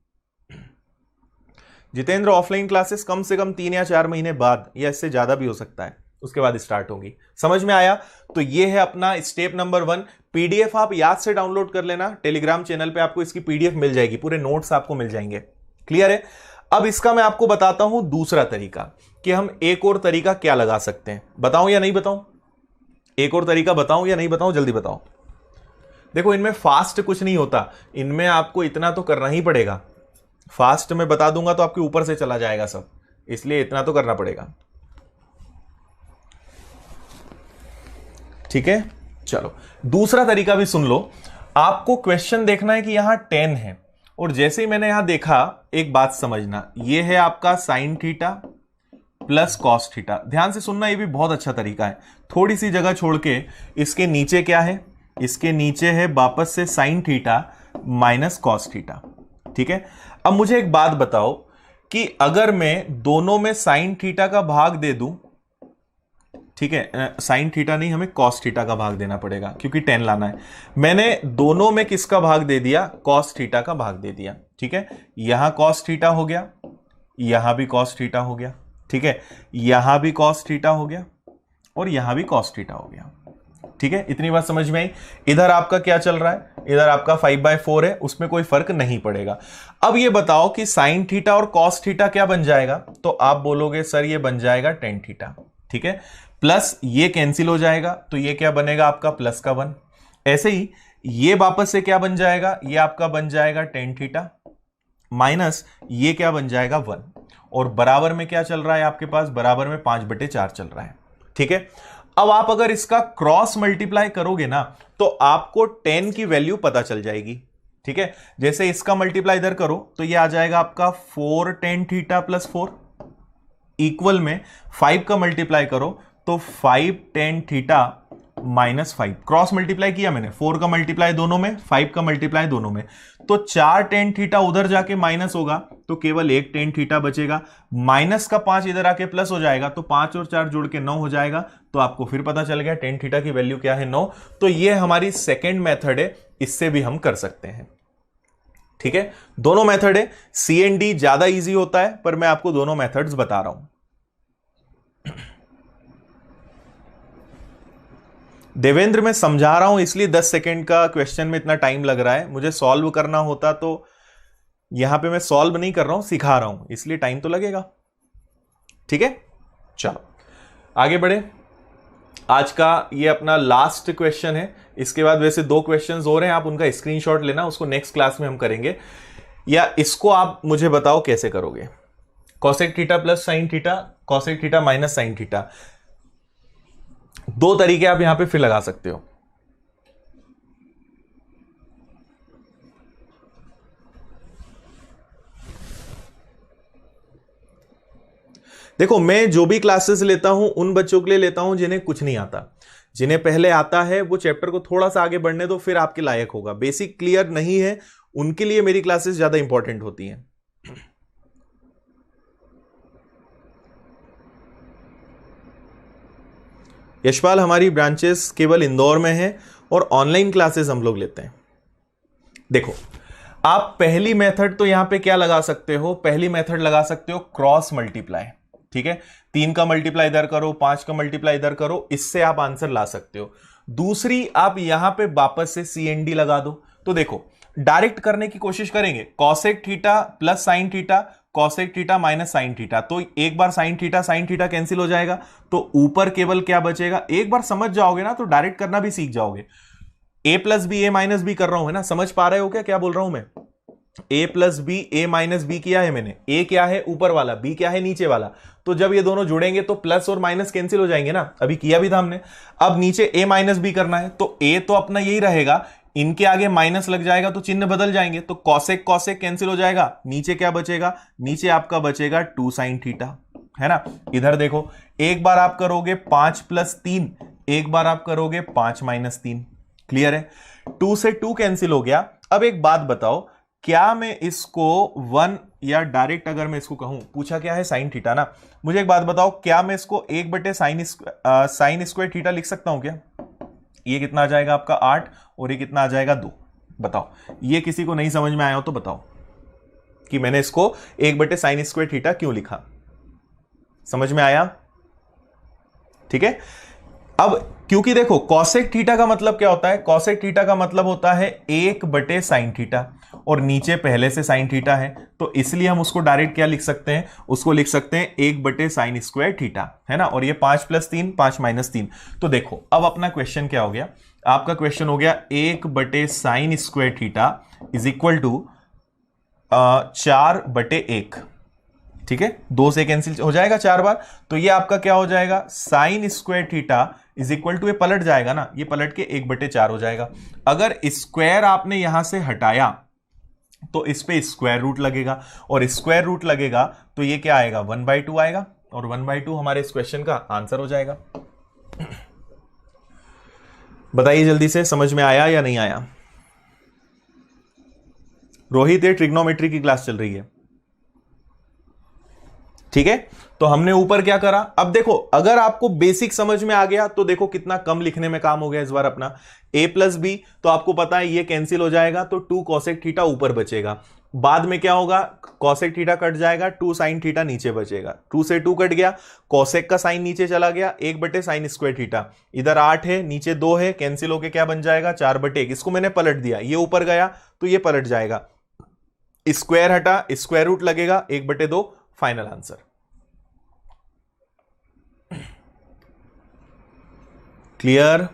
जितेंद्र, ऑफलाइन क्लासेस कम से कम 3 या 4 महीने बाद, या इससे ज्यादा भी हो सकता है, उसके बाद स्टार्ट होगी। समझ में आया? तो ये है अपना स्टेप नंबर 1। पीडीएफ आप याद से डाउनलोड कर लेना, टेलीग्राम चैनल पे आपको इसकी पीडीएफ मिल जाएगी, पूरे नोट्स आपको मिल जाएंगे। क्लियर है? अब इसका मैं आपको बताता हूं दूसरा तरीका, कि हम एक और तरीका क्या लगा सकते हैं। बताऊं या नहीं बताऊं? एक और तरीका बताऊं या नहीं बताऊं, जल्दी बताओ। देखो इनमें फास्ट कुछ नहीं होता, इनमें आपको इतना तो करना ही पड़ेगा। फास्ट में बता दूंगा तो आपके ऊपर से चला जाएगा सब, इसलिए इतना तो करना पड़ेगा। ठीक है, चलो दूसरा तरीका भी सुन लो। आपको क्वेश्चन देखना है कि यहां 10 है, और जैसे ही मैंने यहां देखा, एक बात समझना, यह है आपका sin theta plus cos theta. ध्यान से सुनना, यह भी बहुत अच्छा तरीका है। थोड़ी सी जगह छोड़ के, इसके नीचे क्या है, इसके नीचे है वापस से sin theta minus cos theta. ठीक है, अब मुझे एक बात बताओ कि अगर मैं दोनों में sin थीटा का भाग दे दूं, ठीक है, sin थीटा नहीं, हमें cos थीटा का भाग देना पड़ेगा क्योंकि 10 लाना है। मैंने दोनों में किसका भाग दे दिया, cos थीटा का भाग दे दिया। ठीक है, यहां cos थीटा हो गया, यहां भी cos थीटा हो गया। ठीक है, यहां भी cos थीटा हो गया और यहां भी cos थीटा हो गया। ठीक है, इतनी बात समझ में आई? इधर आपका क्या चल रहा है, इधर आपका 5/4 है, उसमें कोई फर्क नहीं पड़ेगा। अब ये बताओ कि sin थीटा और cos थीटा क्या बन जाएगा, तो आप बोलोगे सर ये बन जाएगा tan थीटा। ठीक है, प्लस ये कैंसिल हो जाएगा, तो ये क्या बनेगा आपका प्लस का 1। ऐसे ही ये वापस से क्या बन जाएगा, ये आपका बन जाएगा tan थीटा माइनस ये क्या बन जाएगा 1, और बराबर में क्या चल रहा है आपके पास, बराबर में 5/4 चल रहा है। ठीक है। अब आप अगर इसका क्रॉस मल्टीप्लाई करोगे ना तो आपको 10 की वैल्यू पता चल जाएगी, ठीक है। जैसे इसका मल्टीप्लाई इधर करो तो ये आ जाएगा आपका 4 tan थीटा प्लस 4, इक्वल में 5 का मल्टीप्लाई करो तो 5 tan theta minus 5। Cross multiply किया मैंने, 4 का मल्टीप्लाई दोनों में, 5 का मल्टीप्लाई दोनों में, तो 4 tan थीटा उधर जाके माइनस होगा तो केवल 1 tan थीटा बचेगा। माइनस का 5 इधर आके प्लस हो जाएगा तो 5 और 4 जोड़ के 9 हो जाएगा। तो आपको फिर पता चल गया tan थीटा की वैल्यू क्या है, 9। तो ये हमारी सेकेंड मेथड है, इससे भी हम कर सकते हैं, ठीक है। दोनों मेथड है, सी एंड डी ज्यादा इजी होता है पर मैं आपको दोनों मेथड्स बता रहा हूं। देवेंद्र मैं समझा रहा हूं इसलिए 10 सेकंड का क्वेश्चन में इतना टाइम लग रहा है, मुझे सॉल्व करना होता तो यहां पे मैं सॉल्व नहीं कर रहा हूं, सिखा रहा हूं, इसलिए टाइम तो लगेगा, ठीक है। चलो आगे बढ़े। आज का ये अपना लास्ट क्वेश्चन है, इसके बाद वैसे 2 क्वेश्चंस और हैं, आप उनका स्क्रीनशॉट लेना, उसको नेक्स्ट क्लास में हम करेंगे। या इसको आप मुझे बताओ कैसे करोगे, cosec theta plus sine theta, cosec theta minus sine theta, 2 तरीके आप यहां पे फिर लगा सकते हो। देखो मैं जो भी क्लासेस लेता हूं उन बच्चों के लिए लेता हूं जिन्हें कुछ नहीं आता, जिन्हें पहले आता है वो चैप्टर को थोड़ा सा आगे बढ़ने दो, फिर आपके लायक होगा। बेसिक क्लियर नहीं है उनके लिए मेरी क्लासेस ज्यादा इंपॉर्टेंट होती हैं। यशपाल हमारी ब्रांचेस केवल इंदौर में है और ऑनलाइन क्लासेस हम लोग लेते हैं। देखो आप पहली मेथड तो यहां पे क्या लगा सकते हो, पहली मेथड लगा सकते हो क्रॉस मल्टीप्लाई, ठीक है। 3 का मल्टीप्लाई इधर करो, 5 का मल्टीप्लाई इधर करो, इससे आप आंसर ला सकते हो। दूसरी आप यहां पे वापस से CND लगा दो। तो देखो डायरेक्ट करने की कोशिश करेंगे, cosec theta plus sine theta, cosec theta minus sine theta, तो एक बार साइन थीटा कैंसिल हो जाएगा, तो ऊपर केवल क्या बचेगा। एक बार समझ जाओगे ना तो डायरेक्ट करना भी सीख जाओगे। a plus B A minus B कर रहा हूं, है ना, समझ पा रहे हो क्या बोल रहा हूं मैं। a plus B A minus B किया है मैंने, a क्या है ऊपर वाला, b क्या है नीचे वाला, तो जब ये दोनों जुड़ेंगे तो प्लस और माइनस कैंसिल हो जाएंगे ना, अभी किया भी था हमने। अब नीचे a माइनस बी करना है तो a तो अपना यही रहेगा, इनके आगे माइनस लग जाएगा तो चिन्ह बदल जाएंगे, तो कॉसेक कॉसेक कैंसिल हो जाएगा, नीचे क्या बचेगा, नीचे आपका बचेगा 2 साइन थीटा, है ना। इधर देखो एक बार आप करोगे 5 प्लस 3, एक बार आप करोगे 5 माइनस 3, क्लियर है। 2 से 2 कैंसिल हो गया। अब एक बात बताओ, क्या मैं इसको 1 या डायरेक्ट अगर मैं इसको कहूं, पूछा क्या है साइन थीटा ना, मुझे एक बात बताओ, क्या मैं इसको 1/साइन स्क्वायर थीटा लिख सकता हूं क्या। ये कितना आ जाएगा आपका 8 और ये कितना आ जाएगा 2, बताओ। ये किसी को नहीं समझ में आया हो तो बताओ कि मैंने इसको 1/साइन स्क्वायर थीटा क्यों लिखा, समझ में आया, ठीक है। अब क्योंकि देखो कॉसेक थीटा का मतलब क्या होता है, कॉसेक थीटा का मतलब होता है 1/साइन थीटा, और नीचे पहले से साइन थीटा है, तो इसलिए हम उसको डायरेक्ट क्या लिख सकते हैं, उसको लिख सकते हैं 1/साइन स्क्वायर थीटा, है ना। और ये 5 प्लस 3, 5 माइनस 3। तो देखो अब अपना क्वेश्चन क्या हो गया, आपका क्वेश्चन हो गया 1/साइन square theta is equal to 4/1, ठीक है। 2 से कैंसिल हो जाएगा 4 बार, तो ये आपका क्या हो जाएगा, sine square theta is equal to, ये पलट जाएगा ना, ये पलट के 1/4 हो जाएगा। अगर स्क्वायर आपने यहां से हटाया तो इस पे स्क्वायर रूट लगेगा, और स्क्वायर रूट लगेगा तो ये क्या आएगा, 1/2 आएगा, और 1/2 हमारे इस क्वेश्चन का आंसर हो जाएगा। बताइए जल्दी से, समझ में आया या नहीं आया। रोहित, ये ट्रिग्नोमेट्री की क्लास चल रही है, ठीक है। तो हमने ऊपर क्या करा, अब देखो अगर आपको बेसिक समझ में आ गया तो देखो कितना कम लिखने में काम हो गया इस बार अपना। a प्लस बी तो आपको पता है ये कैंसिल हो जाएगा, तो 2 कॉसेक थीटा ऊपर बचेगा। बाद में क्या होगा, कॉसेक थीटा कट जाएगा, 2 साइन थीटा नीचे बचेगा, 2 से 2 कट गया, कॉसेक का साइन नीचे चला गया, 1/साइन स्क्वायर थीटा, इधर 8 है नीचे 2 है, कैंसिल होके क्या बन जाएगा, 4/1। इसको मैंने पलट दिया, ये ऊपर गया तो ये पलट जाएगा, स्क्वायर हटा, स्क्वायर रूट लगेगा, 1/2, फाइनल आंसर। क्लियर।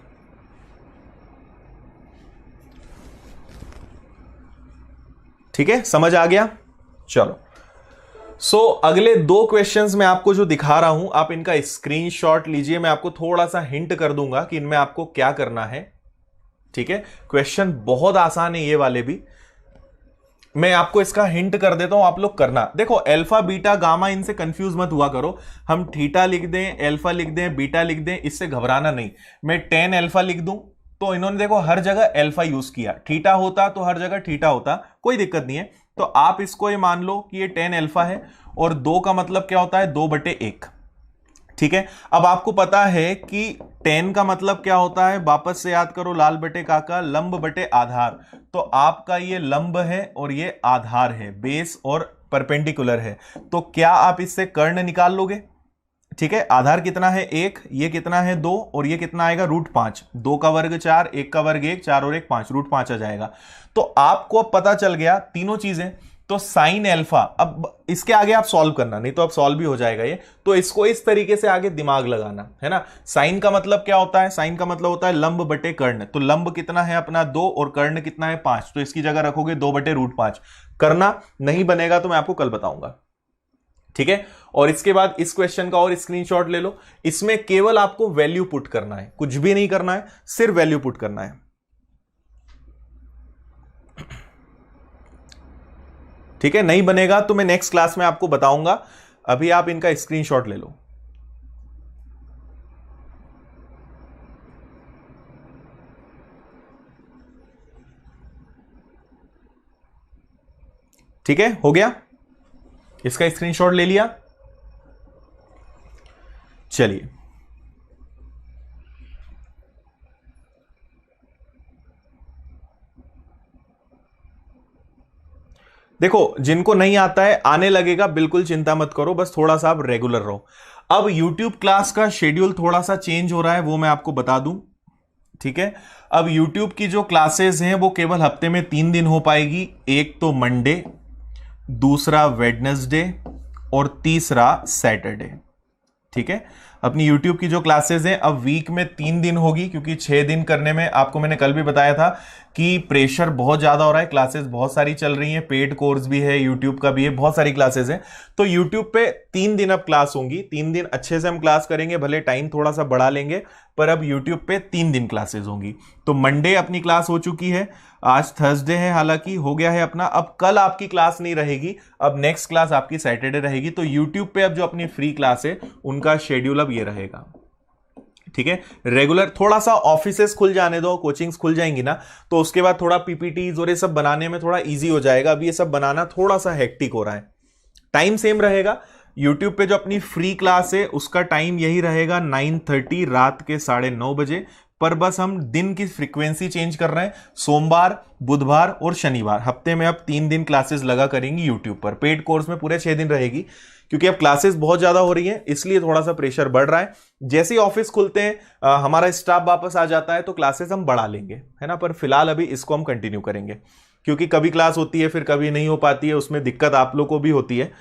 ठीक है, समझ आ गया। चलो अगले 2 क्वेश्चंस मैं आपको जो दिखा रहा हूं, आप इनका स्क्रीनशॉट लीजिए। मैं आपको थोड़ा सा हिंट कर दूंगा कि इनमें आपको क्या करना है। ठीक है, क्वेश्चन बहुत आसान है ये वाले भी। मैं आपको इसका हिंट कर देता हूं, आप लोग करना। देखो अल्फा बीटा गामा, इनसे कंफ्यूज मत हुआ करो। हम थीटा लिख दें, अल्फा लिख दें, बीटा लिख दें, इससे घबराना नहीं। मैं tan अल्फा लिख दूं तो इन्होंने देखो हर जगह अल्फा यूज किया, थीटा होता तो हर जगह थीटा होता, कोई दिक्कत नहीं है। तो आप इसको ये मान लो कि ये tan अल्फा है, और 2 का मतलब क्या होता है 2/1। ठीक है, अब आपको पता है कि tan का मतलब क्या होता है, वापस से याद करो, लाल बटे काका, लंब बटे आधार। तो आपका ये लंब है और ये आधार है, बेस और परपेंडिकुलर है। तो क्या आप इससे कर्ण निकाल लोगे? ठीक है, आधार कितना है 1, ये कितना है 2, और ये कितना आएगा √5। 2 का वर्ग 4, 1 का वर्ग 1, 4 और 1 5, √5 आ जाएगा। तो आपको अब पता चल गया तीनों चीजें। तो साइन अल्फा, अब इसके आगे आप सॉल्व करना, नहीं तो अब सॉल्व भी हो जाएगा ये। तो इसको इस तरीके से आगे दिमाग लगाना है ना। साइन का मतलब क्या होता है? साइन का मतलब होता है लंब बटे कर्ण। तो लंब कितना है अपना 2 और कर्ण कितना है 5, तो इसकी जगह रखोगे 2/√5। करना नहीं बनेगा तो मैं आपको कल बताऊंगा। ठीक है, और इसके बाद इस क्वेश्चन का और स्क्रीनशॉट ले लो। इसमें केवल आपको वैल्यू पुट करना है, कुछ भी नहीं करना है, सिर्फ वैल्यू पुट करना है। ठीक है, नहीं बनेगा तो मैं नेक्स्ट क्लास में आपको बताऊंगा। अभी आप इनका स्क्रीनशॉट ले लो। ठीक है, हो गया, इसका स्क्रीनशॉट ले लिया। चलिए, देखो जिनको नहीं आता है आने लगेगा, बिल्कुल चिंता मत करो, बस थोड़ा सा आप रेगुलर रहो। अब YouTube क्लास का शेड्यूल थोड़ा सा चेंज हो रहा है, वो मैं आपको बता दूं। ठीक है, अब YouTube की जो क्लासेस हैं वो केवल हफ्ते में 3 दिन हो पाएगी। एक तो मंडे, दूसरा वेडनेसडे और तीसरा सैटरडे। ठीक है, अपनी YouTube की जो क्लासेस हैं अब वीक में 3 दिन होगी, क्योंकि 6 दिन करने में आपको मैंने कल भी बताया था कि प्रेशर बहुत ज्यादा हो रहा है। क्लासेस बहुत सारी चल रही हैं, पेड कोर्स भी है, YouTube का भी है, बहुत सारी क्लासेस हैं। तो YouTube पे 3 दिन अब क्लास होंगी। 3 दिन अच्छे से हम क्लास करेंगे, भले टाइम थोड़ा सा बढ़ा लेंगे, पर अब YouTube पे 3 दिन क्लासेस होंगी। तो मंडे अपनी क्लास हो चुकी है, आज थर्सडे है, हालांकि हो गया है अपना। अब कल आपकी क्लास नहीं रहेगी, अब नेक्स्ट क्लास आपकी सैटरडे रहेगी। तो YouTube पे अब जो अपनी फ्री क्लास है उनका शेड्यूल अब ये रहेगा। ठीक है, रेगुलर थोड़ा सा ऑफिसेस खुल जाने दो, कोचिंग्स खुल जाएंगी ना, तो उसके बाद थोड़ा पीपीटीज और ये सब बनाने में थोड़ा इजी हो जाएगा। अब ये सब बनाना थोड़ा सा हेक्टिक हो रहा है। टाइम सेम रहेगा। YouTube पे जो अपनी फ्री क्लास है उसका टाइम यही रहेगा 9:30 रात के 9:30 बजे, पर बस हम दिन की फ्रीक्वेंसी चेंज कर रहे हैं। सोमवार, बुधवार और शनिवार, हफ्ते में अब 3 दिन क्लासेस लगा करेंगी YouTube पर। पेड कोर्स में पूरे 6 दिन रहेगी, क्योंकि अब क्लासेस बहुत ज्यादा हो रही हैं, इसलिए थोड़ा सा प्रेशर बढ़ रहा है। जैसे ही ऑफिस खुलते हैं, हमारा स्टाफ वापस आ जाता है, तो क्लासेस हम बढ़ा लेंगे, है ना। पर फिलहाल अभी इसको हम कंटिन्यू करेंगे, क्योंकि कभी क्लास होती है फिर कभी नहीं हो पाती है, उसमें दिक्कत आप लोग को भी होती है।